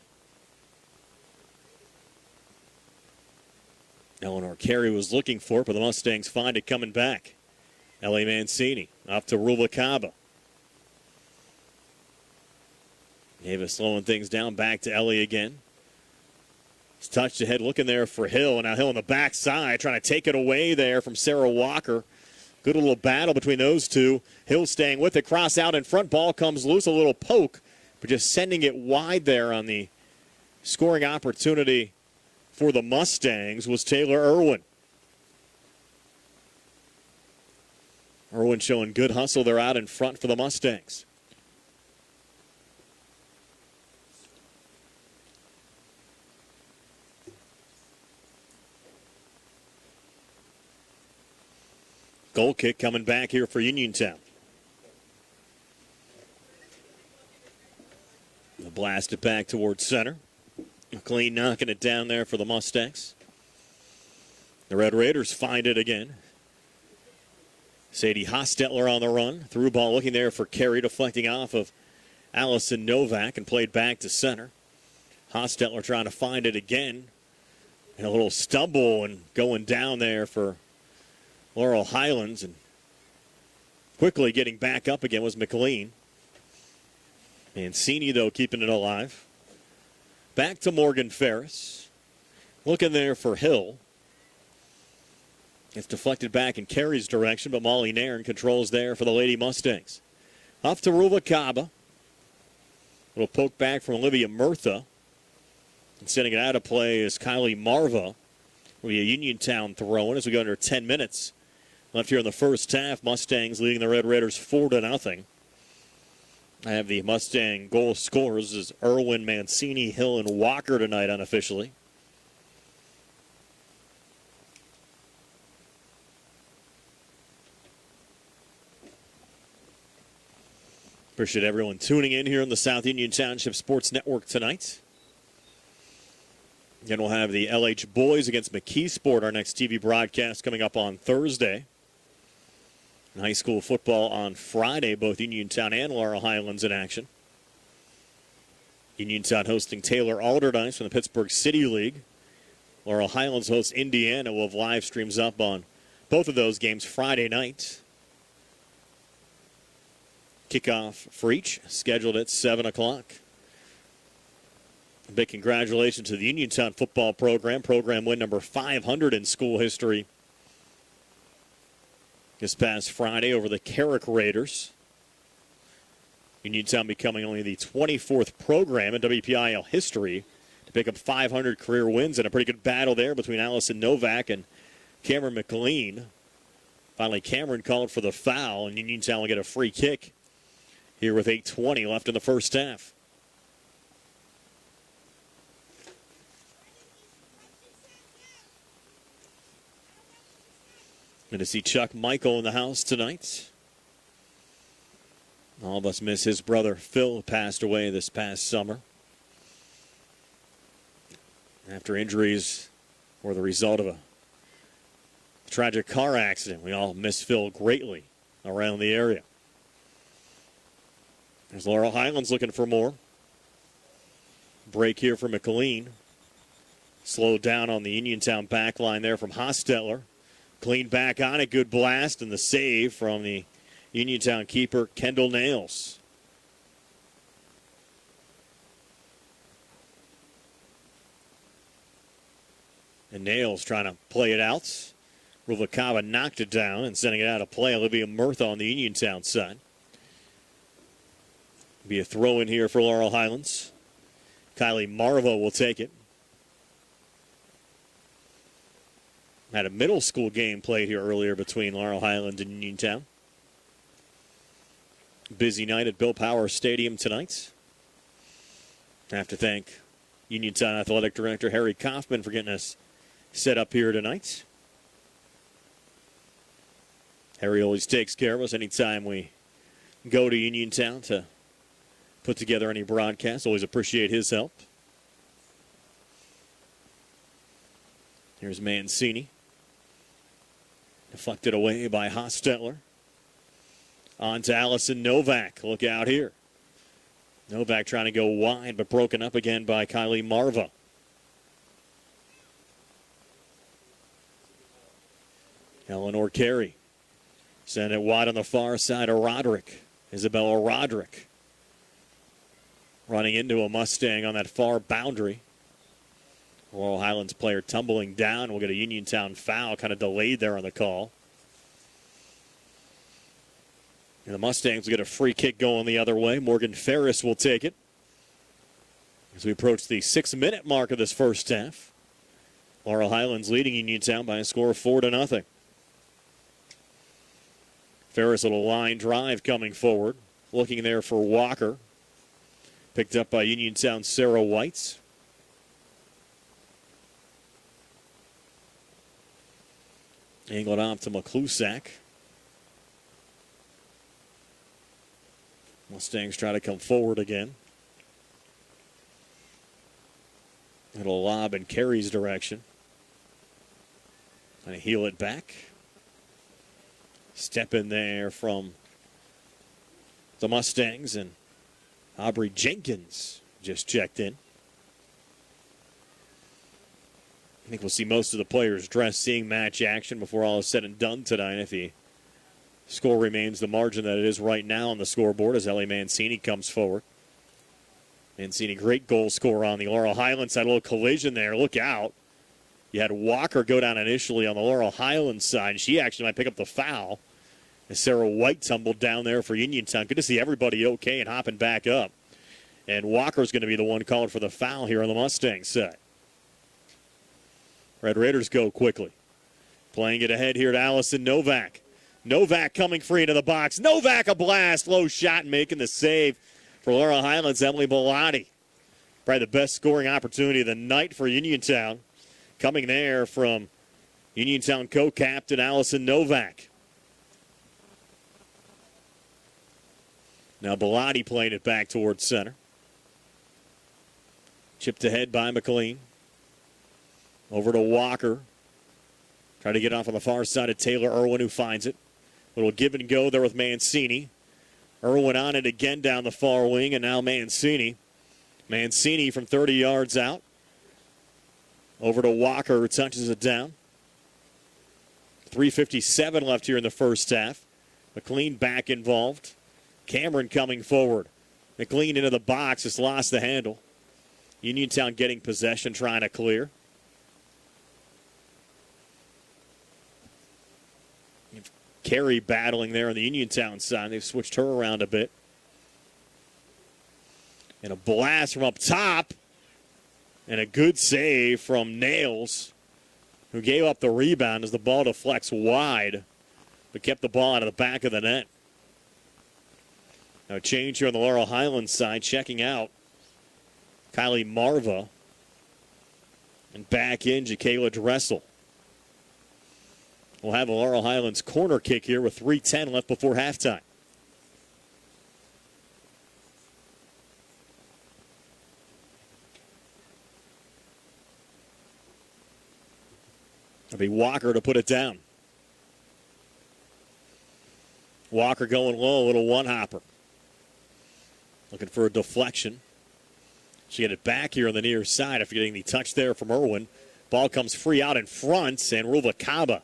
Eleanor Carey was looking for it, but the Mustangs find it coming back. Ellie Mancini off to Ruvalcaba. Ava slowing things down, back to Ellie again. He's touched ahead, looking there for Hill. And now Hill on the backside, trying to take it away there from Sarah Walker. Good little battle between those two. Hill staying with it, cross out in front. Ball comes loose, a little poke, but just sending it wide there on the scoring opportunity for the Mustangs was Taylor Irwin. Irwin showing good hustle there out in front for the Mustangs. Goal kick coming back here for Uniontown. They'll blast it back towards center. McLean knocking it down there for the Mustangs. The Red Raiders find it again. Sadie Hostetler on the run. Through ball looking there for Carey, deflecting off of Allison Novak and played back to center. Hostetler trying to find it again. And a little stumble and going down there for Laurel Highlands, and quickly getting back up again was McLean. Mancini, though, keeping it alive. Back to Morgan Ferris. Looking there for Hill. It's deflected back in Carey's direction, but Molly Nairn controls there for the Lady Mustangs. Off to Ruvalcaba. Little poke back from Olivia Murtha. And sending it out of play is Kylie Marva. Will be a Uniontown throw-in as we go under 10 minutes left here in the first half. Mustangs leading the Red Raiders 4-0. I have the Mustang goal scorers as Irwin, Mancini, Hill, and Walker tonight unofficially. Appreciate everyone tuning in here on the South Union Township Sports Network tonight. Again, we'll have the LH boys against McKeesport, our next TV broadcast coming up on Thursday. And high school football on Friday, both Uniontown and Laurel Highlands in action. Uniontown hosting Taylor Alderdice from the Pittsburgh City League. Laurel Highlands hosts Indiana. We'll have live streams up on both of those games Friday night. Kickoff for each, scheduled at 7 o'clock. A big congratulations to the Uniontown football program. Program win number 500 in school history this past Friday over the Carrick Raiders. Uniontown becoming only the 24th program in WPIAL history to pick up 500 career wins, and a pretty good battle there between Allison Novak and Cameron McLean. Finally, Cameron called for the foul, and Uniontown will get a free kick here with 8:20 left in the first half. Going to see Chuck Michael in the house tonight. All of us miss his brother Phil, who passed away this past summer after injuries or the result of a tragic car accident. We all miss Phil greatly around the area. There's Laurel Highlands looking for more. Break here for McLean. Slowed down on the Uniontown back line there from Hostetler. Clean back on it, good blast, and the save from the Uniontown keeper, Kendall Nails. And Nails trying to play it out. Ruvalcaba knocked it down and sending it out of play. Olivia Murtha on the Uniontown side. Be a throw in here for Laurel Highlands. Kylie Marva will take it. Had a middle school game played here earlier between Laurel Highlands and Uniontown. Busy night at Bill Power Stadium tonight. I have to thank Uniontown Athletic Director Harry Kaufman for getting us set up here tonight. Harry always takes care of us anytime we go to Uniontown to put together any broadcast. Always appreciate his help. Here's Mancini. Deflected away by Hostetler. On to Allison Novak. Look out here. Novak trying to go wide, but broken up again by Kylie Marva. Eleanor Carey. Send it wide on the far side to Roderick. Isabella Roderick. Running into a Mustang on that far boundary. Laurel Highlands player tumbling down. We'll get a Uniontown foul, kind of delayed there on the call. And the Mustangs will get a free kick going the other way. Morgan Ferris will take it. As we approach the 6-minute mark of this first half. Laurel Highlands leading Uniontown by a score of 4-0. Ferris, little line drive coming forward. Looking there for Walker. Picked up by Uniontown Sarah Whites. Angled off to McClusack. Mustangs try to come forward again. Little lob in Carey's direction. Kind of heel it back. Step in there from the Mustangs, and Aubrey Jenkins just checked in. I think we'll see most of the players dressed, seeing match action before all is said and done tonight if the score remains the margin that it is right now on the scoreboard as Ellie Mancini comes forward. Mancini, great goal scorer on the Laurel Highlands side. A little collision there. Look out. You had Walker go down initially on the Laurel Highlands side. She actually might pick up the foul as Sarah White tumbled down there for Uniontown. Good to see everybody okay and hopping back up. And Walker's going to be the one called for the foul here on the Mustang side. Red Raiders go quickly. Playing it ahead here to Allison Novak. Novak coming free into the box. Novak a blast. Low shot making the save for Laurel Highlands. Emily Bellotti. Probably the best scoring opportunity of the night for Uniontown. Coming there from Uniontown co-captain Allison Novak. Now Bellotti playing it back towards center. Chipped ahead by McLean. Over to Walker. Trying to get off on the far side of Taylor Irwin, who finds it. Little give and go there with Mancini. Irwin on it again down the far wing, and now Mancini. Mancini from 30 yards out. Over to Walker, who touches it down. 3:57 left here in the first half. McLean back involved. Cameron coming forward. McLean into the box, just lost the handle. Uniontown getting possession, trying to clear. Carey battling there on the Uniontown side. They've switched her around a bit. And a blast from up top. And a good save from Nails, who gave up the rebound as the ball deflects wide, but kept the ball out of the back of the net. Now a change here on the Laurel Highlands side. Checking out Kylie Marva. And back in Jacayla Dressel. We'll have a Laurel Highlands corner kick here with 3:10 left before halftime. It'll be Walker to put it down. Walker going low, a little one-hopper. Looking for a deflection. She had it back here on the near side after getting the touch there from Irwin. Ball comes free out in front, and Ruvalcaba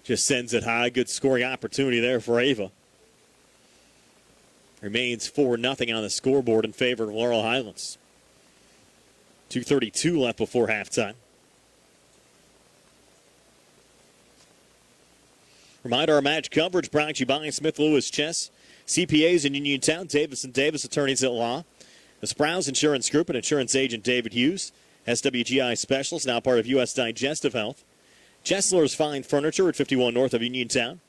just sends it high. Good scoring opportunity there for Ava. Remains 4-0 on the scoreboard in favor of Laurel Highlands. 2:32 left before halftime. Reminder, our match coverage brought to you by Smith Lewis Chess, CPAs in Uniontown, Davis & Davis Attorneys at Law, the Sprouse Insurance Group and insurance agent David Hughes, SWGI Specialist, now part of U.S. Digestive Health, Chesler's Fine Furniture at 51 north of Uniontown,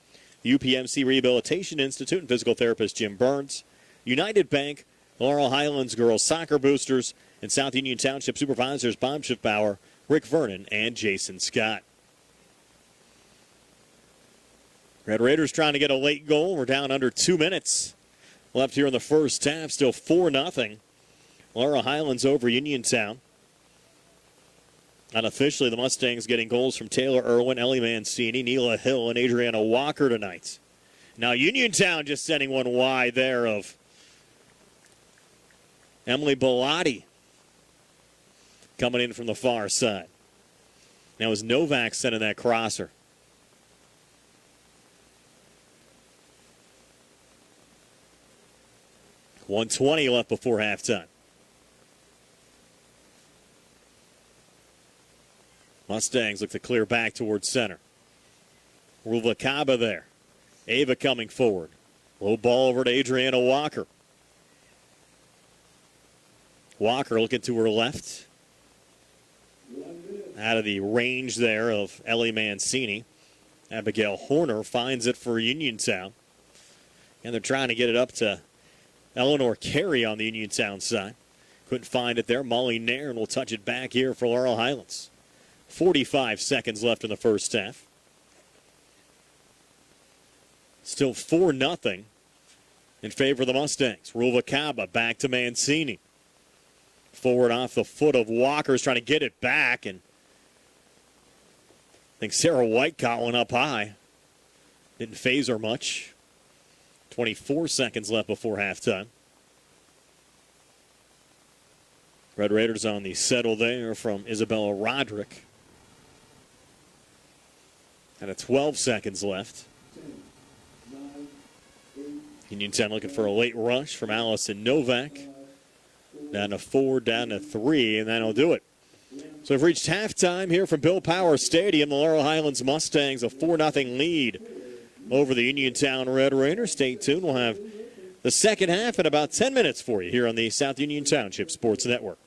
the UPMC Rehabilitation Institute and physical therapist Jim Burns, United Bank, Laurel Highlands Girls Soccer Boosters, and South Union Township Supervisors Bob Schiffbauer, Rick Vernon, and Jason Scott. Red Raiders trying to get a late goal. We're down under 2 minutes left here in the first half. Still 4-0. Laurel Highlands over Uniontown. Unofficially, the Mustangs getting goals from Taylor Irwin, Ellie Mancini, Neela Hill, and Adriana Walker tonight. Now Uniontown just sending one wide there of Emily Bellotti coming in from the far side. Now is Novak sending that crosser. .120 left before halftime. Mustangs look to clear back towards center. Ruvalcaba there. Ava coming forward. Low ball over to Adriana Walker. Walker looking to her left. Out of the range there of Ellie Mancini. Abigail Horner finds it for Uniontown. And they're trying to get it up to Eleanor Carey on the Uniontown side. Couldn't find it there. Molly Nairn will touch it back here for Laurel Highlands. 45 seconds left in the first half. Still 4-0 in favor of the Mustangs. Ruvalcaba back to Mancini. Forward off the foot of Walker's trying to get it back. And I think Sarah White caught one up high. Didn't phase her much. 24 seconds left before halftime. Red Raiders on the settle there from Isabella Roderick. And 12 seconds left. Uniontown looking for a late rush from Allison Novak. Down to 4, down to 3, and that'll do it. So we've reached halftime here from Bill Power Stadium. The Laurel Highlands Mustangs a 4-0 lead over the Uniontown Red Raiders. Stay tuned. We'll have the second half in about 10 minutes for you here on the South Union Township Sports Network.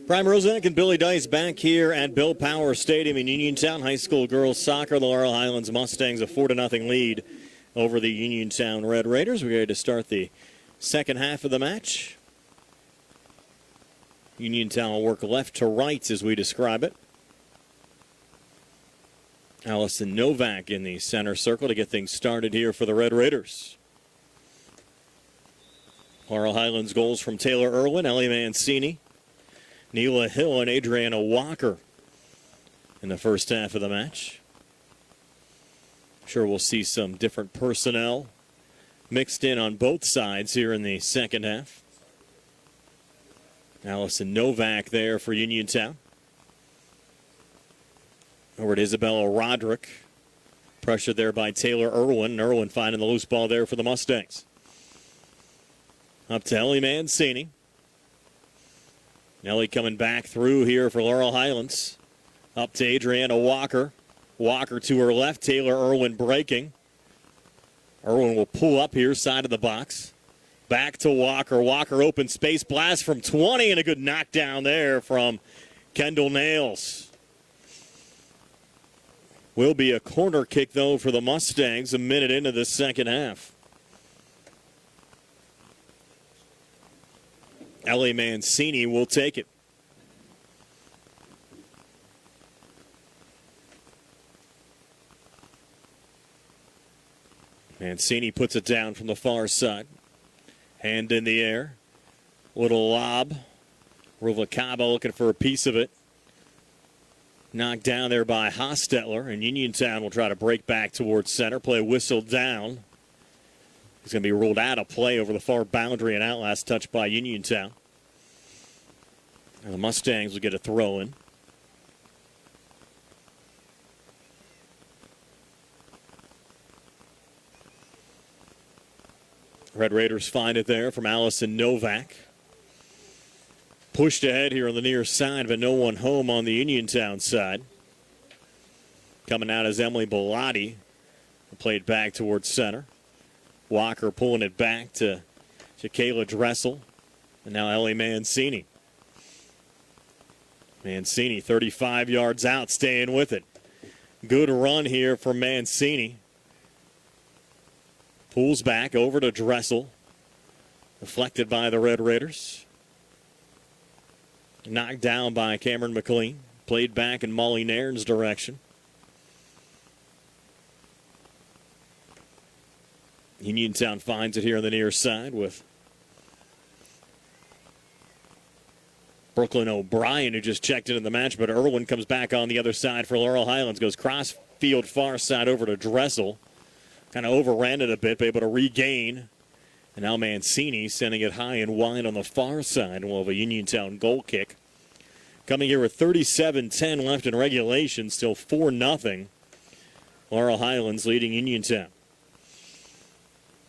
Prime Roseneck and Billy Dice back here at Bill Power Stadium in Uniontown. High school girls soccer, the Laurel Highlands Mustangs, a 4-0 lead over the Uniontown Red Raiders. We're ready to start the second half of the match. Uniontown will work left to right as we describe it. Allison Novak in the center circle to get things started here for the Red Raiders. Laurel Highlands goals from Taylor Irwin, Ellie Mancini, Neela Hill, and Adriana Walker in the first half of the match. I'm sure we'll see some different personnel mixed in on both sides here in the second half. Allison Novak there for Uniontown. Over to Isabella Roderick. Pressured there by Taylor Irwin. Irwin finding the loose ball there for the Mustangs. Up to Ellie Mancini. Ellie coming back through here for Laurel Highlands. Up to Adriana Walker. Walker to her left. Taylor Irwin breaking. Irwin will pull up here, side of the box. Back to Walker. Walker open space. Blast from 20 and a good knockdown there from Kendall Nails. Will be a corner kick, though, for the Mustangs a minute into the second half. Ellie Mancini will take it. Mancini puts it down from the far side. Hand in the air. Little lob. Ruvalcaba looking for a piece of it. Knocked down there by Hostetler, and Uniontown will try to break back towards center. Play whistle down. He's going to be ruled out of play over the far boundary and out. Last touch by Uniontown. And the Mustangs will get a throw in. Red Raiders find it there from Allison Novak. Pushed ahead here on the near side, but no one home on the Uniontown side. Coming out is Emily Bellotti. Played back towards center. Walker pulling it back to Kayla Dressel. And now Ellie Mancini. Mancini 35 yards out, staying with it. Good run here from Mancini. Pulls back over to Dressel. Deflected by the Red Raiders. Knocked down by Cameron McLean. Played back in Molly Nairn's direction. Uniontown finds it here on the near side with Brooklyn O'Brien, who just checked into the match, but Irwin comes back on the other side for Laurel Highlands. Goes cross field far side over to Dressel. Kind of overran it a bit, but able to regain. And now Mancini sending it high and wide on the far side. We'll have a Uniontown goal kick. Coming here with 37-10 left in regulation, still 4-0. Laurel Highlands leading Uniontown.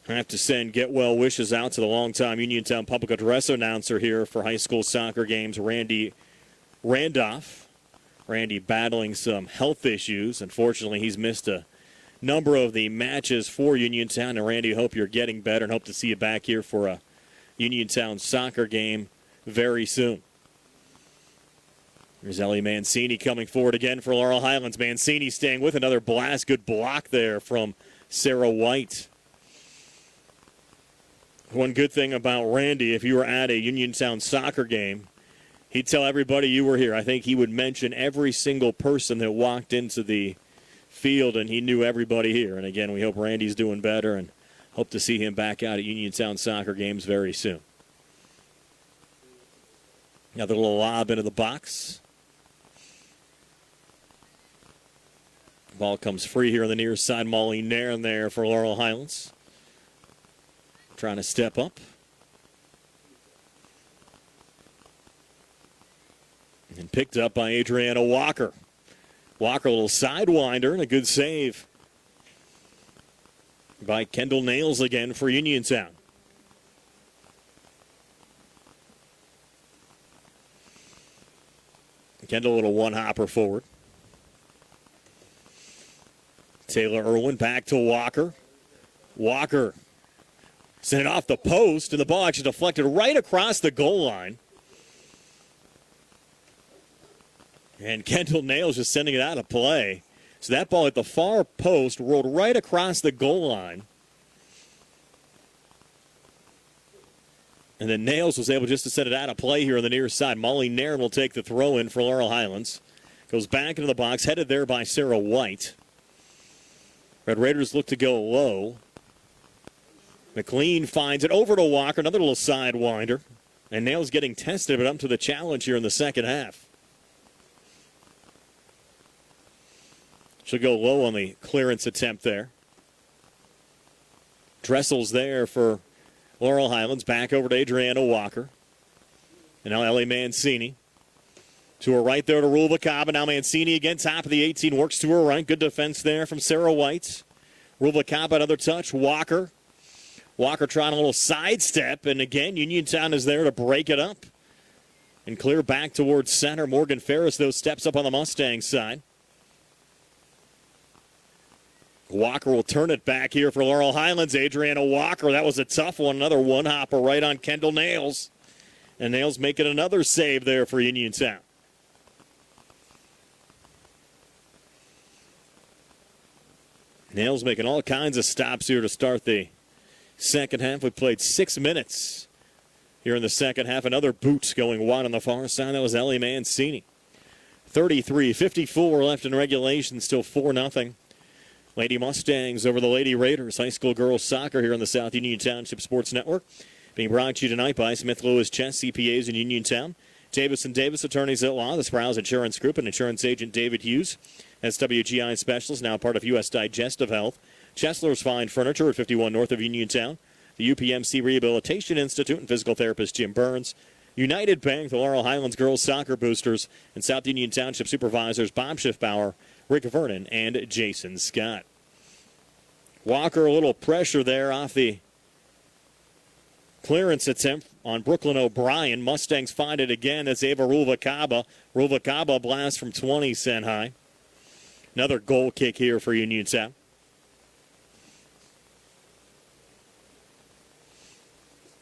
I have to send get well wishes out to the longtime Uniontown public address announcer here for high school soccer games, Randy Randolph. Randy battling some health issues. Unfortunately, he's missed a number of the matches for Uniontown. And Randy, hope you're getting better and hope to see you back here for a Uniontown soccer game very soon. There's Ellie Mancini coming forward again for Laurel Highlands. Mancini staying with another blast. Good block there from Sarah White. One good thing about Randy, if you were at a Uniontown soccer game, he'd tell everybody you were here. I think he would mention every single person that walked into the field, and he knew everybody here. And again, we hope Randy's doing better and hope to see him back out at Uniontown soccer games very soon. Another little lob into the box. Ball comes free here on the near side. Molly Nairn there for Laurel Highlands. Trying to step up. And picked up by Adriana Walker. Walker, a little sidewinder and a good save by Kendall Nails again for Uniontown. Kendall, a little one-hopper forward. Taylor Irwin back to Walker. Walker sent it off the post, and the ball actually deflected right across the goal line. And Kendall Nails just sending it out of play. So that ball at the far post rolled right across the goal line. And then Nails was able just to send it out of play here on the near side. Molly Nairn will take the throw in for Laurel Highlands. Goes back into the box, headed there by Sarah White. Red Raiders look to go low. McLean finds it over to Walker, another little sidewinder. And Nails getting tested, but up to the challenge here in the second half. She'll go low on the clearance attempt there. Dressel's there for Laurel Highlands. Back over to Adriana Walker. And now Ellie Mancini. To her right there to Rulva Kaba. Now Mancini again, top of the 18, works to her right. Good defense there from Sarah White. Rulva Kaba, another touch. Walker. Walker trying a little sidestep. And again, Uniontown is there to break it up. And clear back towards center. Morgan Ferris, though, steps up on the Mustang side. Walker will turn it back here for Laurel Highlands. Adriana Walker, that was a tough one. Another one-hopper right on Kendall Nails. And Nails making another save there for Uniontown. Nails making all kinds of stops here to start the second half. We played 6 minutes here in the second half. Another boot going wide on the far side. That was Ellie Mancini. 33-54 left in regulation. Still 4-0. Lady Mustangs over the Lady Raiders. High school girls soccer here on the South Union Township Sports Network. Being brought to you tonight by Smith Lewis Chess CPAs in Uniontown. Davis & Davis Attorneys at Law, the Sprouse Insurance Group, and insurance agent David Hughes. SWGI Specialist, now part of U.S. Digestive Health. Chesler's Fine Furniture at 51 north of Uniontown. The UPMC Rehabilitation Institute and physical therapist Jim Burns. United Bank, the Laurel Highlands Girls Soccer Boosters, and South Union Township Supervisors Bob Schiffbauer, Rick Vernon, and Jason Scott. Walker, a little pressure there off the clearance attempt on Brooklyn O'Brien. Mustangs find it again. That's Ava Rulva-Kaba. Rulva-Kaba blast from 20 cent high. Another goal kick here for Uniontown.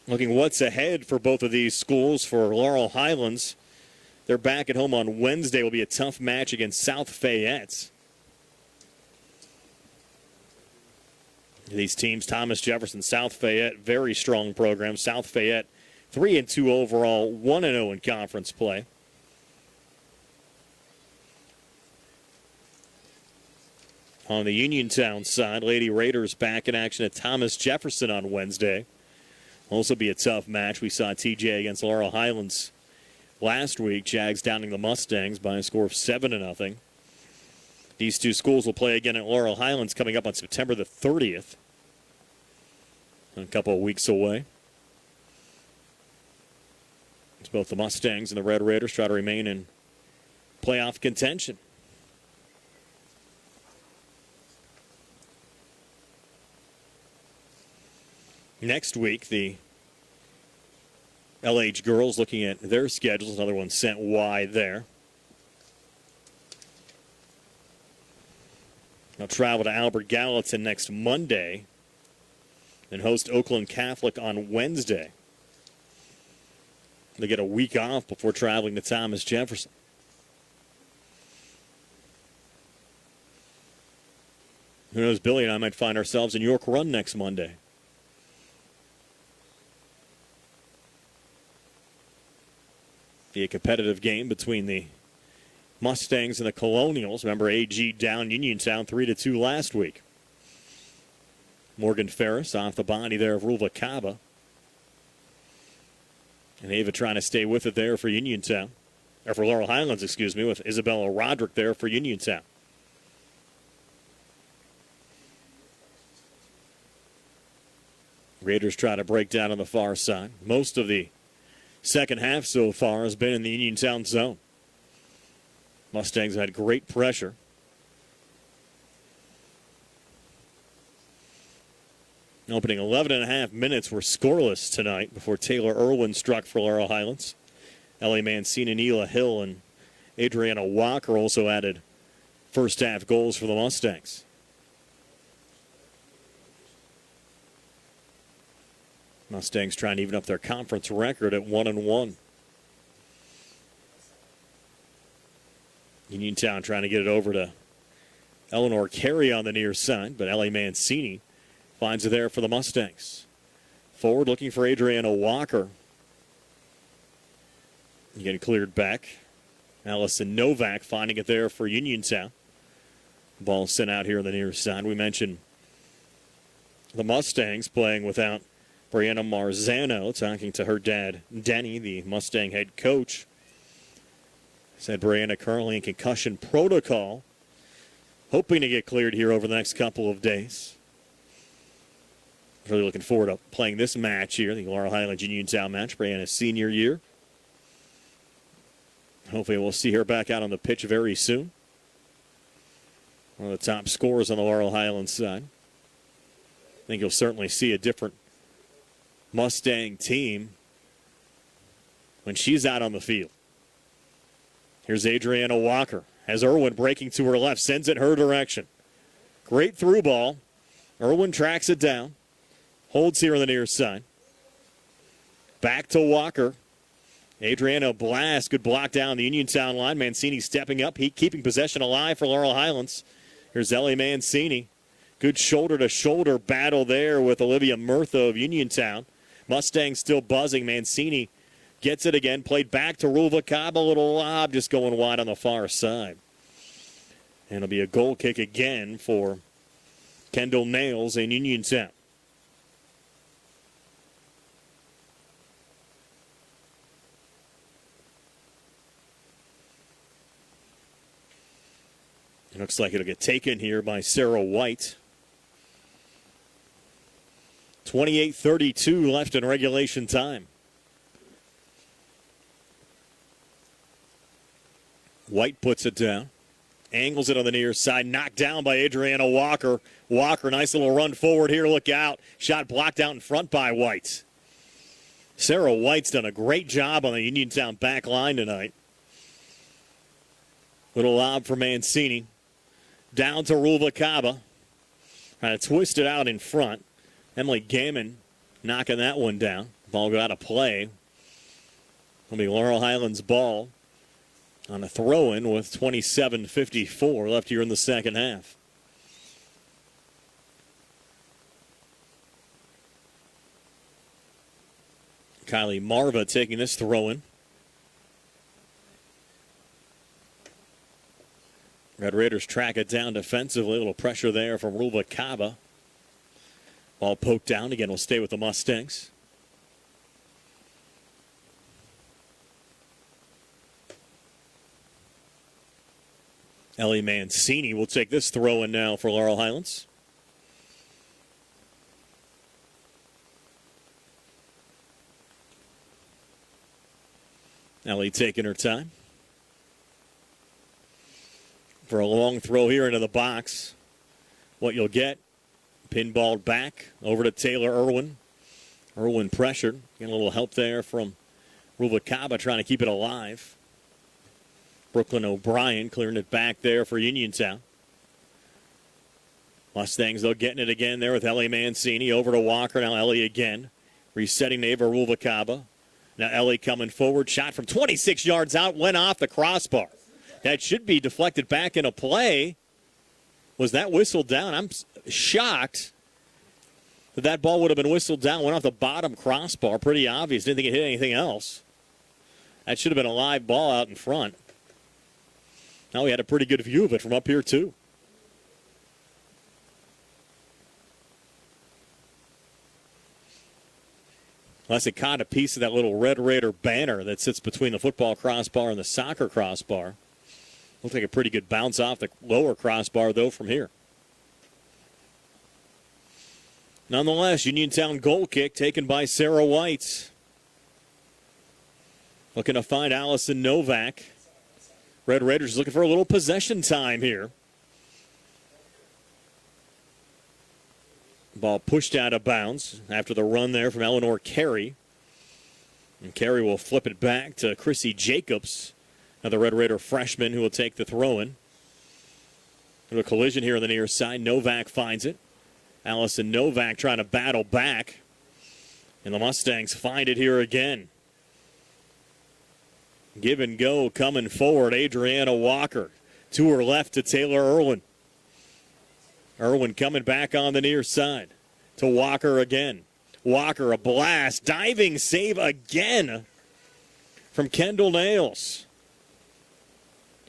Looking what's ahead for both of these schools. For Laurel Highlands, they're back at home on Wednesday. Will be a tough match against South Fayette. These teams, Thomas Jefferson, South Fayette, very strong program. South Fayette, 3-2 overall, 1-0 in conference play. On the Uniontown side, Lady Raiders back in action at Thomas Jefferson on Wednesday. Also be a tough match. We saw TJ against Laurel Highlands last week. Jags downing the Mustangs by a score of 7-0. These two schools will play again at Laurel Highlands coming up on September the 30th. A couple of weeks away. It's both the Mustangs and the Red Raiders try to remain in playoff contention. Next week, the LH girls looking at their schedules. Another one sent wide there. They'll travel to Albert Gallatin next Monday and host Oakland Catholic on Wednesday. They get a week off before traveling to Thomas Jefferson. Who knows, Billy and I might find ourselves in York Run next Monday. Be a competitive game between the Mustangs and the Colonials. Remember, AG down Uniontown 3-2 last week. Morgan Ferris off the body there of Rulva-Kaba. And Ava trying to stay with it there for Uniontown. Or for Laurel Highlands, excuse me, with Isabella Roderick there for Uniontown. Raiders try to break down on the far side. Most of the second half so far has been in the Uniontown zone. Mustangs had great pressure. Opening 11.5 minutes were scoreless tonight before Taylor Irwin struck for Laurel Highlands. Ellie Mancini, Neela Hill, and Adriana Walker also added first half goals for the Mustangs. Mustangs trying to even up their conference record at 1-1. Uniontown trying to get it over to Eleanor Carey on the near side, but Ellie Mancini finds it there for the Mustangs. Forward looking for Adriana Walker. Getting cleared back. Allison Novak finding it there for Uniontown. Ball sent out here on the near side. We mentioned the Mustangs playing without Brianna Marzano, talking to her dad, Denny, the Mustang head coach. Said Brianna currently in concussion protocol. Hoping to get cleared here over the next couple of days. Really looking forward to playing this match here, the Laurel Highlands Uniontown match, Brianna's senior year. Hopefully we'll see her back out on the pitch very soon. One of the top scorers on the Laurel Highlands side. I think you'll certainly see a different Mustang team when she's out on the field. Here's Adriana Walker. Has Irwin breaking to her left, sends it her direction. Great through ball. Irwin tracks it down. Holds here on the near side. Back to Walker. Adriana blast. Good block down the Uniontown line. Mancini stepping up. Keeping possession alive for Laurel Highlands. Here's Ellie Mancini. Good shoulder-to-shoulder battle there with Olivia Murtha of Uniontown. Mustangs still buzzing. Mancini gets it again. Played back to Ruvalcaba. A little lob just going wide on the far side. And it'll be a goal kick again for Kendall Nails in Uniontown. It looks like it'll get taken here by Sarah White. 28:32 left in regulation time. White puts it down. Angles it on the near side. Knocked down by Adriana Walker. Walker, nice little run forward here. Look out. Shot blocked out in front by White. Sarah White's done a great job on the Uniontown back line tonight. Little lob for Mancini. Down to Ruvalcaba. Trying to twist it out in front. Emily Gammon knocking that one down. Ball got out of play. It'll be Laurel Highlands ball on a throw-in with 27:54 left here in the second half. Kylie Marva taking this throw-in. Red Raiders track it down defensively. A little pressure there from Ruvalcaba. Ball poked down. Again, will stay with the Mustangs. Ellie Mancini will take this throw in now for Laurel Highlands. Ellie taking her time. For a long throw here into the box. What you'll get, pinballed back over to Taylor Irwin. Irwin pressured. Getting a little help there from Ruvalcaba trying to keep it alive. Brooklyn O'Brien clearing it back there for Uniontown. Mustangs, though, getting it again there with Ellie Mancini. Over to Walker. Now Ellie again. Resetting to Ava Ruvalcaba. Now Ellie coming forward. Shot from 26 yards out. Went off the crossbar. That should be deflected back into play. Was that whistled down? I'm shocked that ball would have been whistled down. Went off the bottom crossbar. Pretty obvious. Didn't think it hit anything else. That should have been a live ball out in front. Now we had a pretty good view of it from up here, too. Unless it caught a piece of that little Red Raider banner that sits between the football crossbar and the soccer crossbar. Looks like a pretty good bounce off the lower crossbar, though, from here. Nonetheless, Uniontown goal kick taken by Sarah White. Looking to find Allison Novak. Red Raiders looking for a little possession time here. Ball pushed out of bounds after the run there from Eleanor Carey. And Carey will flip it back to Chrissy Jacobs, another Red Raider freshman who will take the throw-in. A collision here on the near side. Novak finds it. Allison Novak trying to battle back. And the Mustangs find it here again. Give and go coming forward. Adriana Walker to her left to Taylor Irwin. Irwin coming back on the near side to Walker again. Walker, a blast. Diving save again from Kendall Nails.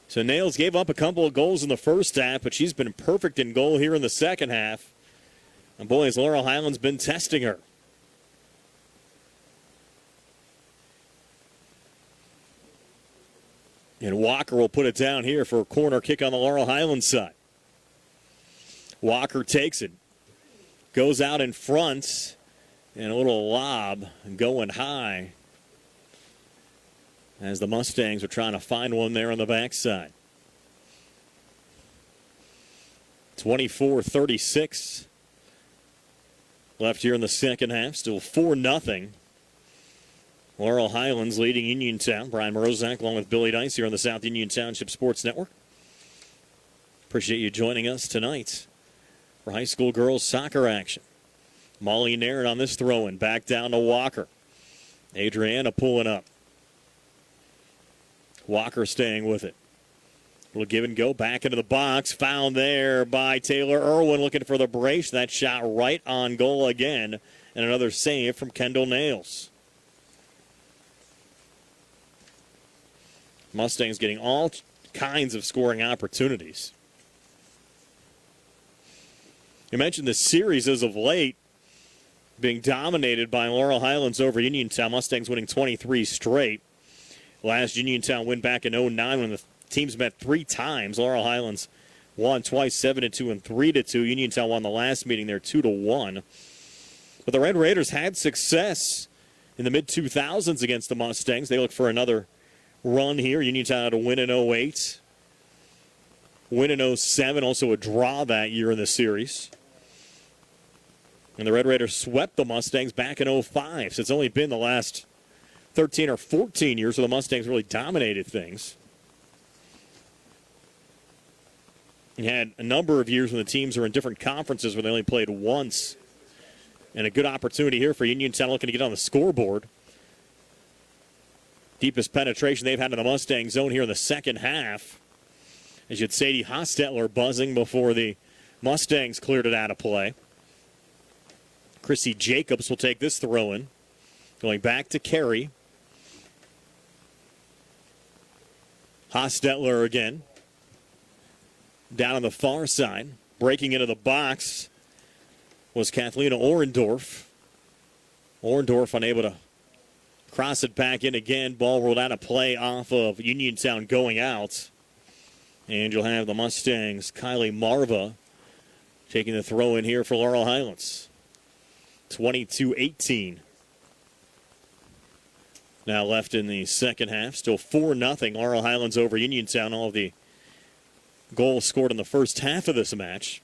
So Nails gave up a couple of goals in the first half, but she's been perfect in goal here in the second half. And boy, has Laurel Highlands been testing her. And Walker will put it down here for a corner kick on the Laurel Highlands side. Walker takes it. Goes out in front. And a little lob going high as the Mustangs are trying to find one there on the backside. 24-36 left here in the second half. Still 4-0. Laurel Highlands leading Uniontown. Brian Morozak along with Billy Dice here on the South Union Township Sports Network. Appreciate you joining us tonight for high school girls soccer action. Molly Nairn on this throw-in. Back down to Walker. Adriana pulling up. Walker staying with it. Little give and go back into the box. Found there by Taylor Irwin looking for the brace. That shot right on goal again. And another save from Kendall Nails. Mustangs getting all kinds of scoring opportunities. You mentioned the series as of late being dominated by Laurel Highlands over Uniontown. Mustangs winning 23 straight. Last Uniontown win back in 2009 when the teams met 3 times. Laurel Highlands won twice, 7-2 and 3-2. Uniontown won the last meeting there 2-1. But the Red Raiders had success in the mid-2000s against the Mustangs. They look for another run here. Uniontown had a win in 2008. Win in 07, also a draw that year in the series. And the Red Raiders swept the Mustangs back in 2005. So it's only been the last 13 or 14 years where the Mustangs really dominated things. You had a number of years when the teams are in different conferences where they only played once. And a good opportunity here for Uniontown looking to get on the scoreboard. Deepest penetration they've had in the Mustang zone here in the second half. As you'd Sadie Hostetler buzzing before the Mustangs cleared it out of play. Chrissy Jacobs will take this throw-in. Going back to Carey. Hostetler again. Down on the far side. Breaking into the box was Kathlena Orendorf. Orendorf unable to cross it back in again. Ball rolled out of play off of Uniontown going out. And you'll have the Mustangs' Kylie Marva taking the throw in here for Laurel Highlands. 22-18. Now left in the second half. Still 4-0. Laurel Highlands over Uniontown. All of the goals scored in the first half of this match.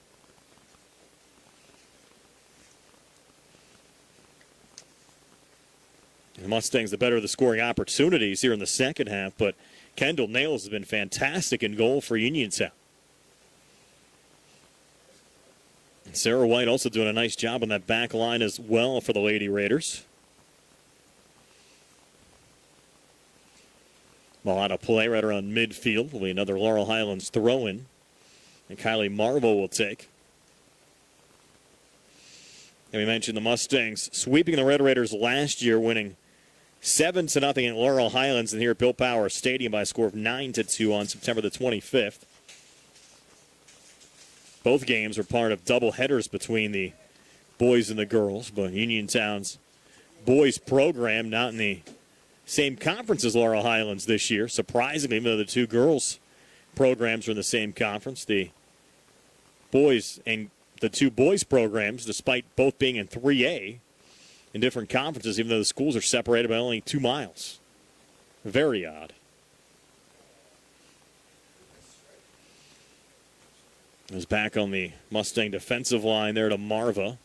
The Mustangs the better of the scoring opportunities here in the second half, but Kendall Nails has been fantastic in goal for Uniontown. And Sarah White also doing a nice job on that back line as well for the Lady Raiders. Ball out of play right around midfield. Will be another Laurel Highlands throw-in. And Kylie Marvel will take. And we mentioned the Mustangs sweeping the Red Raiders last year, winning 7-0 at Laurel Highlands and here at Bill Power Stadium by a score of 9-2 on September the 25th. Both games are part of double headers between the boys and the girls, but Uniontown's boys program not in the same conference as Laurel Highlands this year. Surprisingly, even though the two girls programs are in the same conference, the boys and the two boys programs, despite both being in 3A in different conferences, even though the schools are separated by only 2 miles. Very odd. It was back on the Mustang defensive line there to Marva.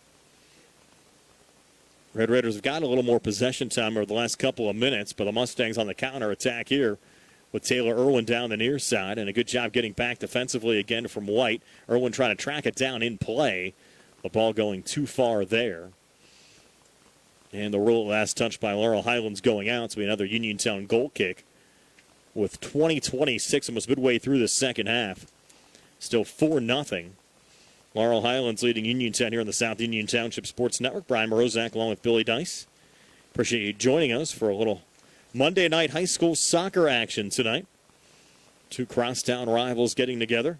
Red Raiders have gotten a little more possession time over the last couple of minutes, but the Mustangs on the counter attack here with Taylor Irwin down the near side, and a good job getting back defensively again from White. Irwin trying to track it down in play. The ball going too far there. And the rule last touch by Laurel Highlands going out, so another Uniontown goal kick with 20-26, almost midway through the second half. Still 4-0. Laurel Highlands leading Uniontown here on the South Union Township Sports Network. Brian Morozak along with Billy Dice. Appreciate you joining us for a little Monday night high school soccer action tonight. Two crosstown rivals getting together.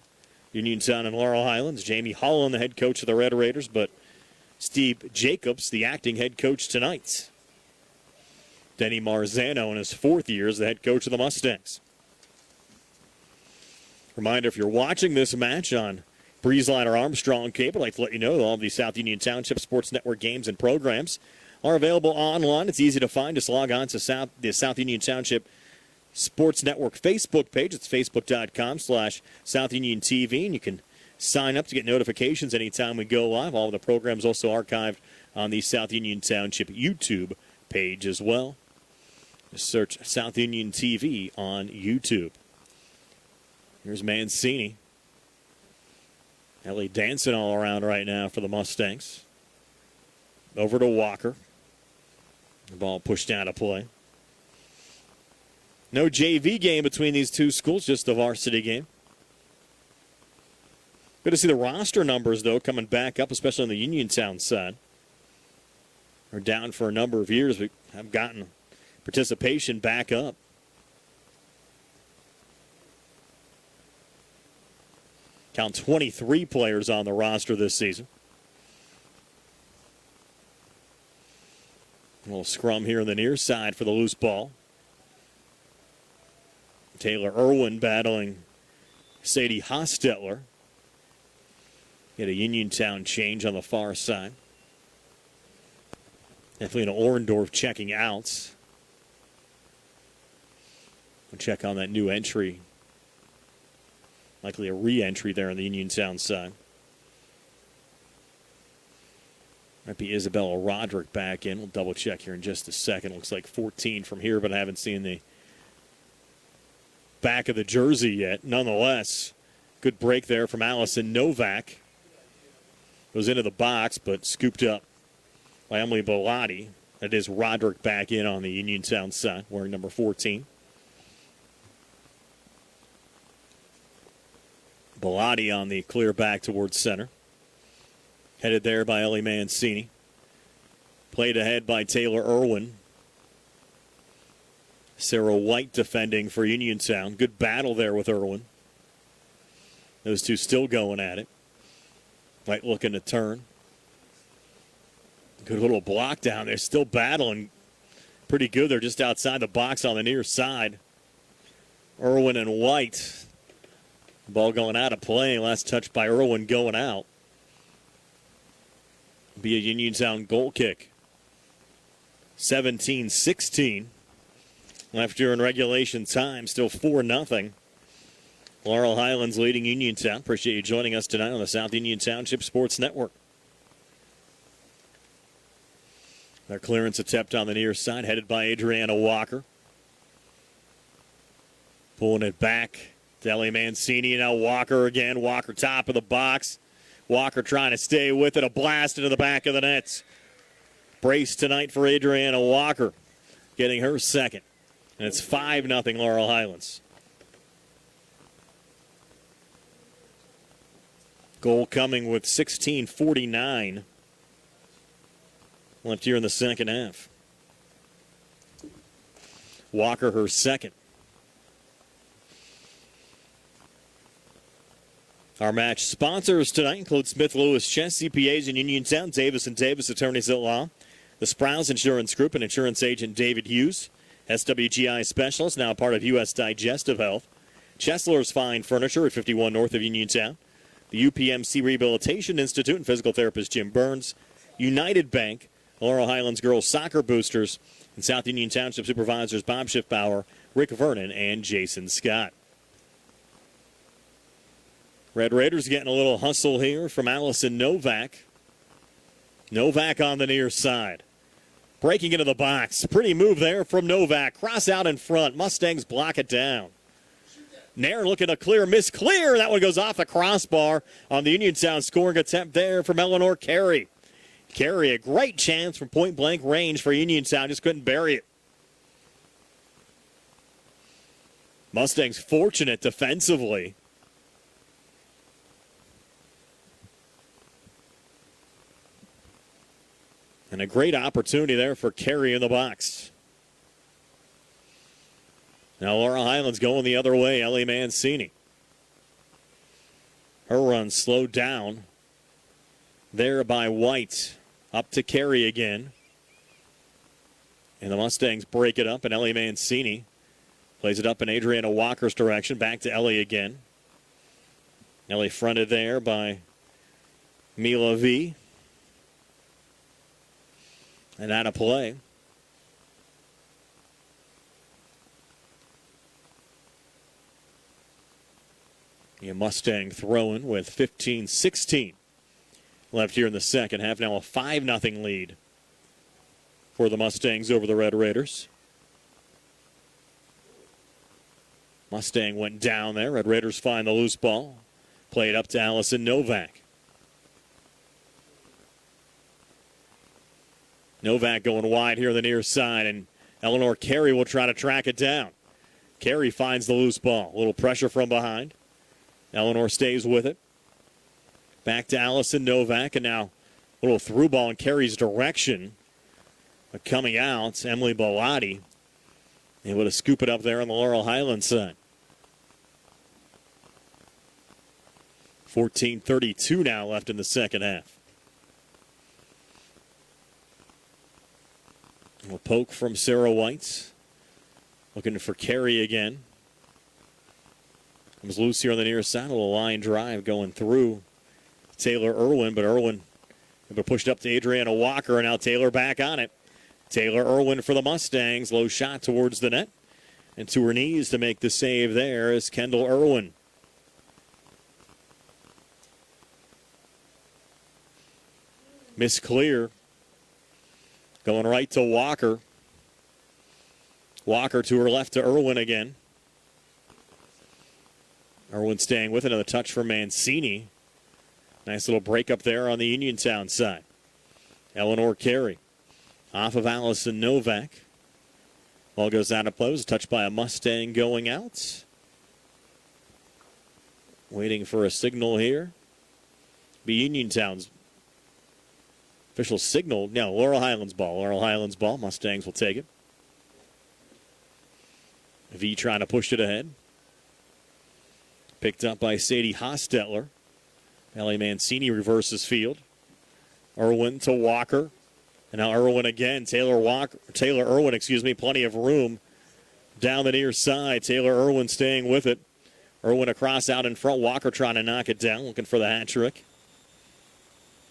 Uniontown and Laurel Highlands. Jamie Holland, the head coach of the Red Raiders, but Steve Jacobs, the acting head coach tonight. Denny Marzano in his fourth year as the head coach of the Mustangs. Reminder, if you're watching this match on Breezeline Armstrong Cable, I'd like to let you know that all of the South Union Township Sports Network games and programs are available online. It's easy to find. Just log on to the South Union Township Sports Network Facebook page. It's facebook.com/South Union TV, and you can sign up to get notifications anytime we go live. All of the programs also archived on the South Union Township YouTube page as well. Just search South Union TV on YouTube. Here's Mancini. Ellie dancing all around right now for the Mustangs. Over to Walker. The ball pushed out of play. No JV game between these two schools, just the varsity game. Good to see the roster numbers, though, coming back up, especially on the Uniontown side. They're down for a number of years. We have gotten participation back up. Count 23 players on the roster this season. A little scrum here on the near side for the loose ball. Taylor Irwin battling Sadie Hostetler. Get a Uniontown change on the far side. Definitely an Orendorf checking out. We'll check on that new entry. Likely a re-entry there on the Uniontown side. Might be Isabella Roderick back in. We'll double check here in just a second. Looks like 14 from here, but I haven't seen the back of the jersey yet. Nonetheless, good break there from Allison Novak. Goes into the box, but scooped up by Emily Bellotti. That is Roderick back in on the Uniontown side, wearing number 14. Bellotti on the clear back towards center. Headed there by Ellie Mancini. Played ahead by Taylor Irwin. Sarah White defending for Uniontown. Good battle there with Irwin. Those two still going at it. White looking to turn. Good little block down there. Still battling. Pretty good. They're just outside the box on the near side. Irwin and White. Ball going out of play. Last touch by Irwin going out. Be a Uniontown goal kick. 17-16. Left here in regulation time. Still 4-0. Laurel Highlands leading Uniontown. Appreciate you joining us tonight on the South Union Township Sports Network. Their clearance attempt on the near side, headed by Adriana Walker. Pulling it back. Ellie Mancini, now Walker again. Walker top of the box. Walker trying to stay with it. A blast into the back of the nets. Brace tonight for Adriana Walker. Getting her second. And it's 5-0 Laurel Highlands. Goal coming with 16:49 left here in the second half. Walker her second. Our match sponsors tonight include Smith Lewis Chess, CPAs in Uniontown, Davis & Davis Attorneys at Law, the Sprouse Insurance Group and insurance agent David Hughes, SWGI Specialist, now part of U.S. Digestive Health, Chesler's Fine Furniture at 51 north of Uniontown, the UPMC Rehabilitation Institute and physical therapist Jim Burns, United Bank, Laurel Highlands Girls Soccer Boosters, and South Union Township Supervisors Bob Schiffbauer, Rick Vernon, and Jason Scott. Red Raiders getting a little hustle here from Allison Novak. Novak on the near side. Breaking into the box. Pretty move there from Novak. Cross out in front. Mustangs block it down. Nair looking to clear. Miss clear. That one goes off the crossbar on the Uniontown scoring attempt there from Eleanor Carey. Carey, a great chance from point-blank range for Uniontown. Just couldn't bury it. Mustangs fortunate defensively. And a great opportunity there for Carey in the box. Now Laurel Highlands going the other way. Ellie Mancini. Her run slowed down there by White. Up to Carey again. And the Mustangs break it up, and Ellie Mancini plays it up in Adriana Walker's direction. Back to Ellie again. Ellie fronted there by Mila V. And out of play. A Mustang throwing with 15-16 left here in the second half. Now a 5-0 lead for the Mustangs over the Red Raiders. Mustang went down there. Red Raiders find the loose ball. Play it up to Allison Novak. Novak going wide here on the near side, and Eleanor Carey will try to track it down. Carey finds the loose ball. A little pressure from behind. Eleanor stays with it. Back to Allison Novak, and now a little through ball in Carey's direction. But coming out, Emily Bellotti able to scoop it up there on the Laurel Highlands side. 14:32 now left in the second half. A poke from Sarah White. Looking for Carey again. Comes loose here on the near side. A little line drive going through Taylor Irwin, but Irwin pushed up to Adriana Walker, and now Taylor back on it. Taylor Irwin for the Mustangs. Low shot towards the net. And to her knees to make the save there is Kendall Irwin. Miss clear. Going right to Walker. Walker to her left to Irwin again. Irwin staying with another touch from Mancini. Nice little break up there on the Uniontown side. Eleanor Carey off of Allison Novak. Ball goes out of play. It was touched by a Mustang going out. Waiting for a signal here. Be Uniontown's official signal. No, Laurel Highlands ball. Laurel Highlands ball. Mustangs will take it. V trying to push it ahead. Picked up by Sadie Hostetler. Ellie Mancini reverses field. Irwin to Walker. And now Irwin again. Taylor Irwin, plenty of room down the near side. Taylor Irwin staying with it. Irwin across out in front. Walker trying to knock it down, looking for the hat trick.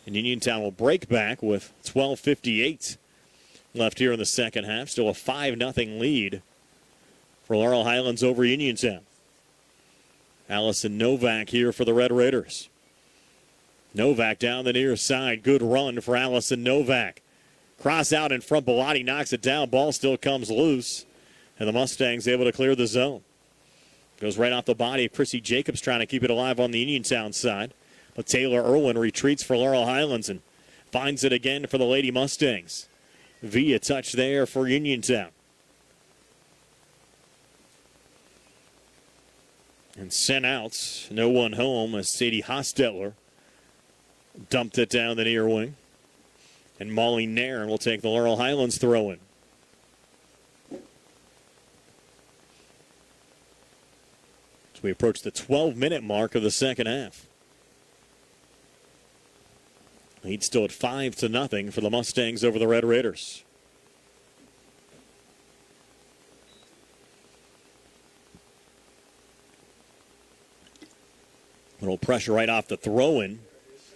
And Uniontown will break back with 12:58 left here in the second half. Still a 5-0 lead for Laurel Highlands over Uniontown. Allison Novak here for the Red Raiders. Novak down the near side. Good run for Allison Novak. Cross out in front. Bellotti knocks it down. Ball still comes loose. And the Mustangs able to clear the zone. Goes right off the body of Chrissy Jacobs trying to keep it alive on the Uniontown side. But Taylor Irwin retreats for Laurel Highlands and finds it again for the Lady Mustangs. Via touch there for Uniontown. And sent out. No one home as Sadie Hostetler dumped it down the near wing. And Molly Nairn will take the Laurel Highlands throw-in. As we approach the 12-minute mark of the second half. Lead still at 5-0 for the Mustangs over the Red Raiders. Little pressure right off the throw-in.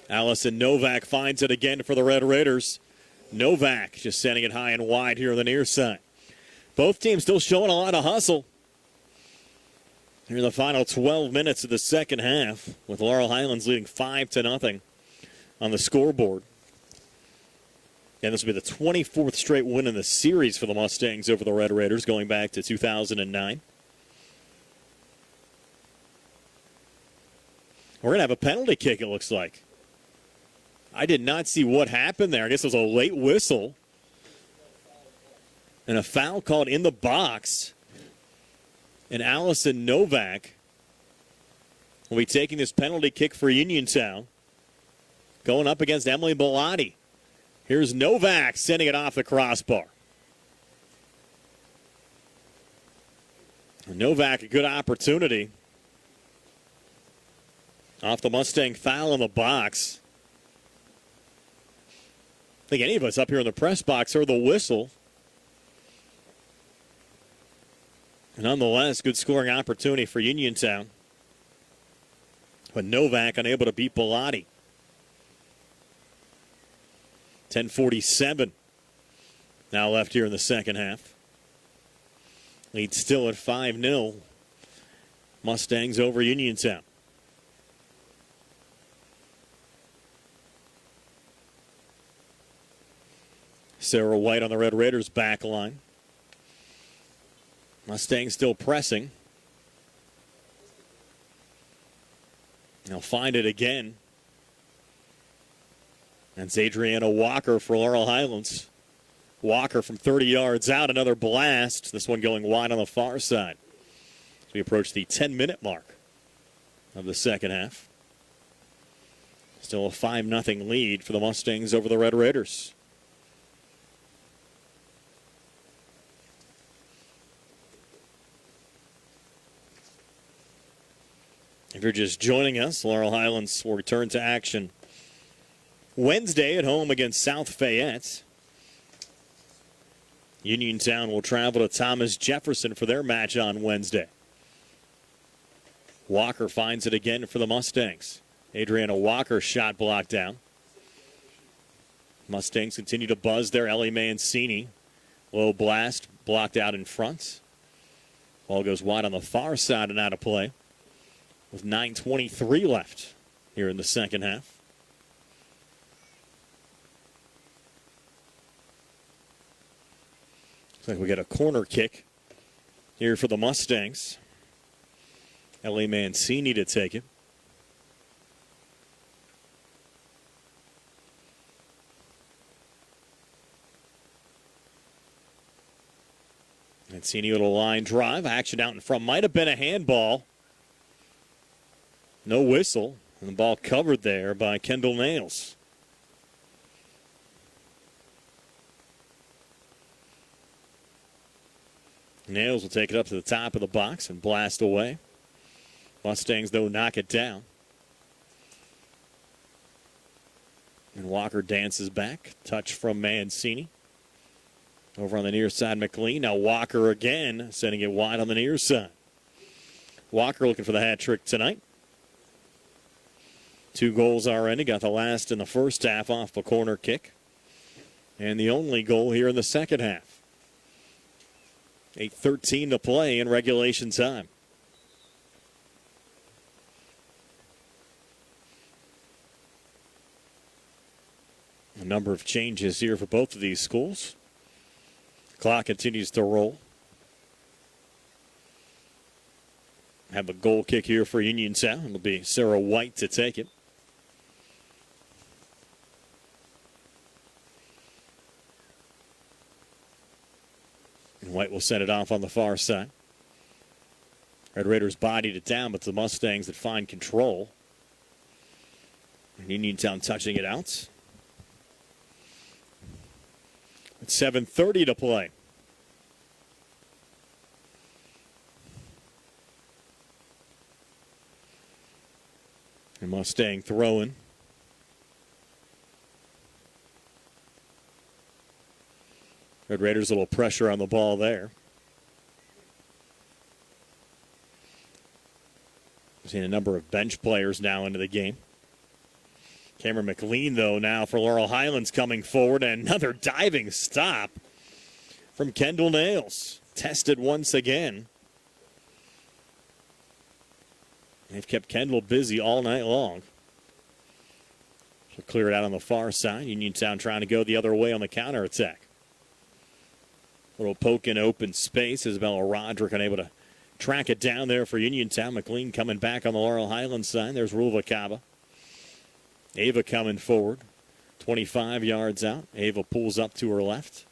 Allison Novak finds it again for the Red Raiders. Novak just sending it high and wide here on the near side. Both teams still showing a lot of hustle. Here in the final 12 minutes of the second half, with Laurel Highlands leading 5-0 on the scoreboard. And this will be the 24th straight win in the series for the Mustangs over the Red Raiders, going back to 2009. We're going to have a penalty kick, it looks like. I did not see what happened there. I guess it was a late whistle. And a foul called in the box. And Allison Novak will be taking this penalty kick for Uniontown, going up against Emily Bellotti. Here's Novak sending it off the crossbar. Novak, a good opportunity. Off the Mustang foul in the box. I think any of us up here in the press box heard the whistle. Nonetheless, good scoring opportunity for Uniontown. But Novak unable to beat Bellotti. 10:47 now left here in the second half. Lead still at 5-0. Mustangs over Uniontown. Sarah White on the Red Raiders back line. Mustangs still pressing. They'll find it again. That's Adriana Walker for Laurel Highlands. Walker from 30 yards out, another blast. This one going wide on the far side. As we approach the 10-minute mark of the second half. Still a 5-0 lead for the Mustangs over the Red Raiders. If you're just joining us, Laurel Highlands will return to action Wednesday at home against South Fayette. Uniontown will travel to Thomas Jefferson for their match on Wednesday. Walker finds it again for the Mustangs. Adriana Walker shot blocked down. Mustangs continue to buzz there. Ellie Mancini. Low blast blocked out in front. Ball goes wide on the far side and out of play with 9:23 left here in the second half. Looks like we get a corner kick here for the Mustangs. Ellie Mancini to take it. Mancini with a line drive. Action out in front. Might have been a handball. No whistle. And the ball covered there by Kendall Nails. Nails will take it up to the top of the box and blast away. Mustangs, though, knock it down. And Walker dances back. Touch from Mancini. Over on the near side, McLean. Now Walker again, sending it wide on the near side. Walker looking for the hat trick tonight. 2 goals already. Got the last in the first half off a corner kick. And the only goal here in the second half. 8:13 to play in regulation time. A number of changes here for both of these schools. Clock continues to roll. Have a goal kick here for Uniontown. It'll be Sarah White to take it. And White will set it off on the far side. Red Raiders bodied it down, but the Mustangs that find control. And Uniontown touching it out. It's 7:30 to play. And Mustang throwing. Red Raiders a little pressure on the ball there. We've seen a number of bench players now into the game. Cameron McLean, though, now for Laurel Highlands coming forward. And another diving stop from Kendall Nails. Tested once again. They've kept Kendall busy all night long. She'll clear it out on the far side. Uniontown trying to go the other way on the counterattack. Little poke in open space. Isabella Roderick unable to track it down there for Uniontown. McLean coming back on the Laurel Highlands side. There's Ruvalcaba. Ava coming forward. 25 yards out. Ava pulls up to her left.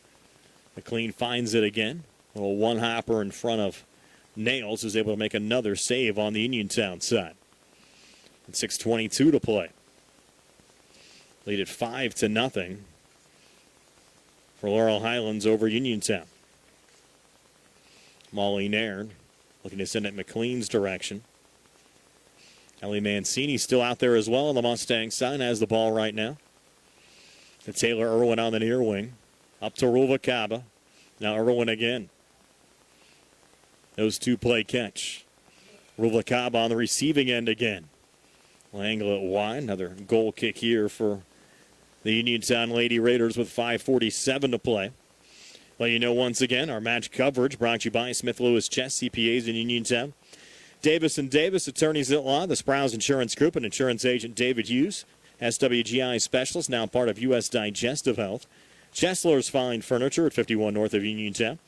McLean finds it again. A little one-hopper in front of Nails is able to make another save on the Uniontown side. And 6:22 to play. Lead at 5-0 for Laurel Highlands over Uniontown. Molly Nairn looking to send it McLean's direction. Ellie Mancini still out there as well on the Mustang side, has the ball right now. To Taylor Irwin on the near wing. Up to Ruvalcaba. Now Irwin again. Those two play catch. Ruvalcaba on the receiving end again. We'll angle it wide. Another goal kick here for the Uniontown Lady Raiders with 5:47 to play. Let you know once again, our match coverage brought to you by Smith Lewis Chess CPAs in Uniontown. Davis & Davis, attorneys at law, the Sprouse Insurance Group, and insurance agent David Hughes, SWGI specialist, now part of U.S. Digestive Health. Chesler's Fine Furniture at 51 north of Uniontown.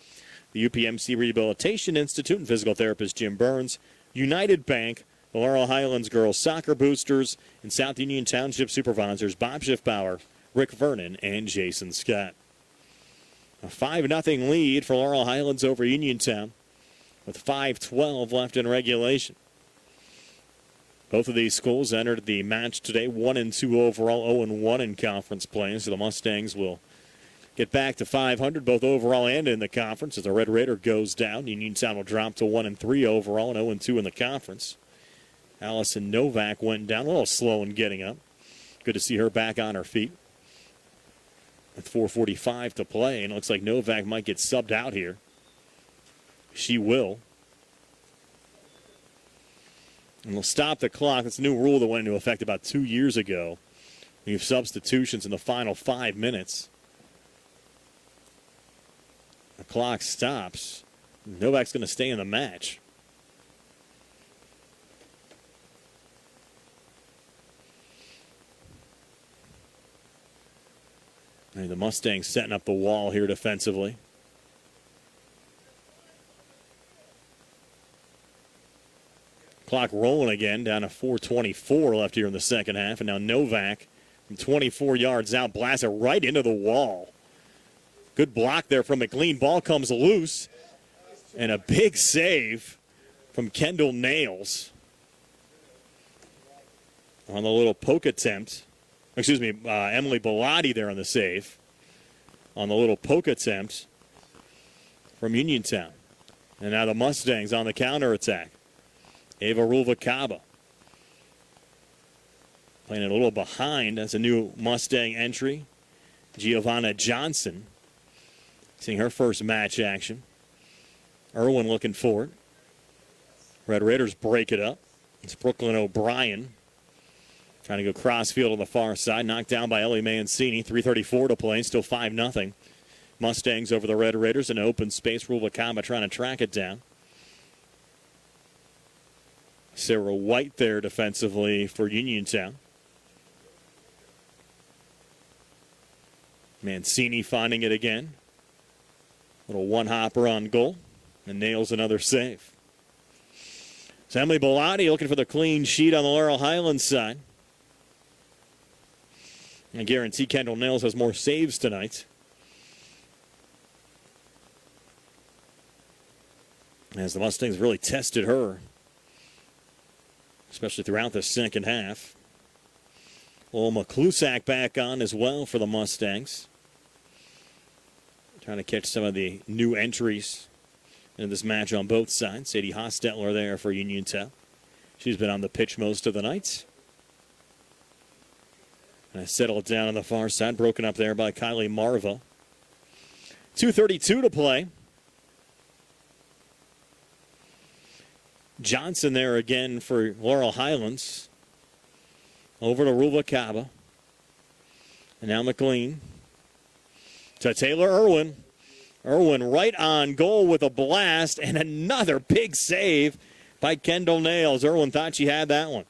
The UPMC Rehabilitation Institute and physical therapist Jim Burns. United Bank, the Laurel Highlands Girls Soccer Boosters, and South Union Township Supervisors Bob Schiffbauer, Rick Vernon, and Jason Scott. A 5-0 lead for Laurel Highlands over Uniontown with 5:12 left in regulation. Both of these schools entered the match today 1-2 overall, 0-1 in conference play. So the Mustangs will get back to 500 both overall and in the conference as the Red Raider goes down. Uniontown will drop to 1-3 overall and 0-2 in the conference. Allison Novak went down a little slow in getting up. Good to see her back on her feet. With 4:45 to play, and it looks like Novak might get subbed out here. She will. And we'll stop the clock. It's a new rule that went into effect about 2 years ago. We have substitutions in the final 5 minutes. The clock stops. Novak's going to stay in the match. And the Mustangs setting up the wall here defensively. Clock rolling again, down to 4:24 left here in the second half. And now Novak from 24 yards out blasts it right into the wall. Good block there from McLean. Ball comes loose. And a big save from Kendall Nails on the little poke attempt. Emily Bellotti there on the save on the little poke attempt from Uniontown. And now the Mustangs on the counterattack. Ava Ruvalcaba playing a little behind. That's a new Mustang entry. Giovanna Johnson seeing her first match action. Irwin looking for it. Red Raiders break it up. It's Brooklyn O'Brien trying to go crossfield on the far side. Knocked down by Ellie Mancini. 3:34 to play. Still 5-0. Mustangs over the Red Raiders in open space. Ruvalcaba trying to track it down. Sarah White there defensively for Uniontown. Mancini finding it again. Little one-hopper on goal. And nails another save. So Emily Bellotti looking for the clean sheet on the Laurel Highlands side. I guarantee Kendall Nails has more saves tonight. As the Mustangs really tested her, especially throughout the second half. Well, McClusack back on as well for the Mustangs. Trying to catch some of the new entries in this match on both sides. Sadie Hostetler there for Uniontown. She's been on the pitch most of the night. And settled down on the far side, broken up there by Kylie Marva. 2:32 to play. Johnson there again for Laurel Highlands. Over to Ruvalcaba. And now McLean. To Taylor Irwin. Irwin right on goal with a blast and another big save by Kendall Nails. Irwin thought she had that one.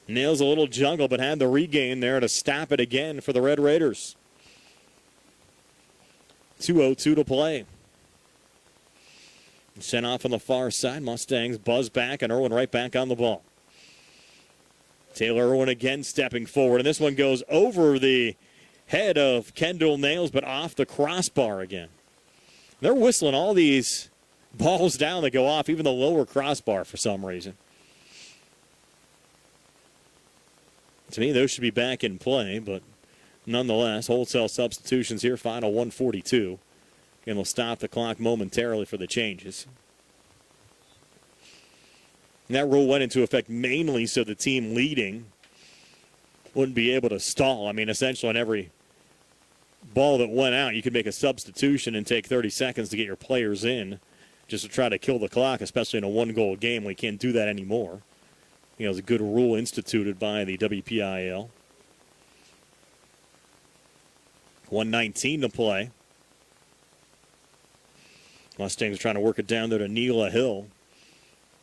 Nails a little jungle, but had the regain there to stop it again for the Red Raiders. 2:02 to play. Sent off on the far side. Mustangs buzz back, and Irwin right back on the ball. Taylor Irwin again stepping forward, and this one goes over the head of Kendall Nails, but off the crossbar again. They're whistling all these balls down that go off even the lower crossbar for some reason. To me, those should be back in play, but nonetheless, wholesale substitutions here, final 1:42. And we'll stop the clock momentarily for the changes. And that rule went into effect mainly so the team leading wouldn't be able to stall. I mean, essentially on every ball that went out, you could make a substitution and take 30 seconds to get your players in just to try to kill the clock, especially in a one-goal game. We can't do that anymore. You know, it's a good rule instituted by the WPIAL. 1:19 to play. Mustangs are trying to work it down there to Neela Hill.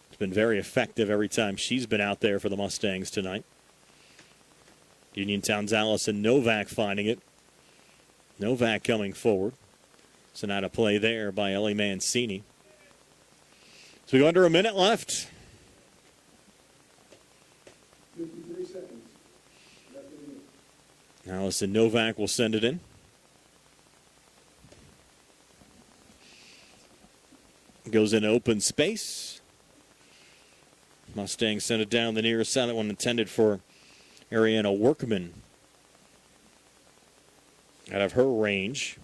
It's been very effective every time she's been out there for the Mustangs tonight. Uniontown's Allison Novak finding it. Novak coming forward. So now to play there by Ellie Mancini. So we go under a minute left.
53 seconds.
Allison Novak will send it in. Goes in open space. Mustangs send it down the near side. That one intended for Ariana Workman. Out of her range.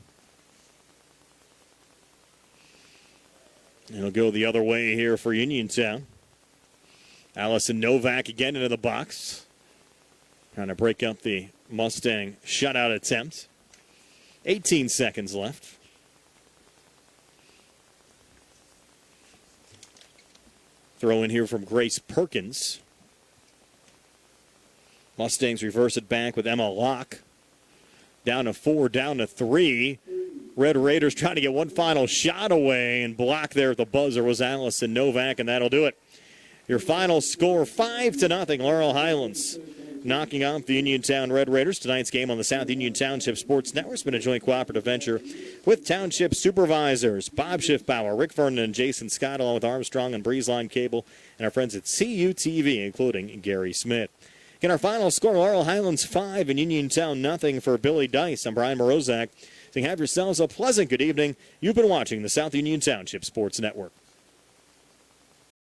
It'll go the other way here for Uniontown. Allison Novak again into the box. Trying to break up the Mustang shutout attempt. 18 seconds left. Throw in here from Grace Perkins. Mustangs reverse it back with Emma Locke. Down to 4, down to 3. Red Raiders trying to get one final shot away, and blocked there at the buzzer was Allison Novak, and that'll do it. Your final score, 5-0, Laurel Highlands knocking off the Uniontown Red Raiders. Tonight's game on the South Union Township Sports Network has been a joint cooperative venture with Township Supervisors Bob Schiffbauer, Rick Vernon, and Jason Scott, along with Armstrong and Breezeline Cable, and our friends at CUTV, including Gary Smith. Again, our final score, Laurel Highlands 5 and Uniontown nothing for Billy Dice. I'm Brian Morozak. So have yourselves a pleasant good evening. You've been watching the South Union Township Sports Network.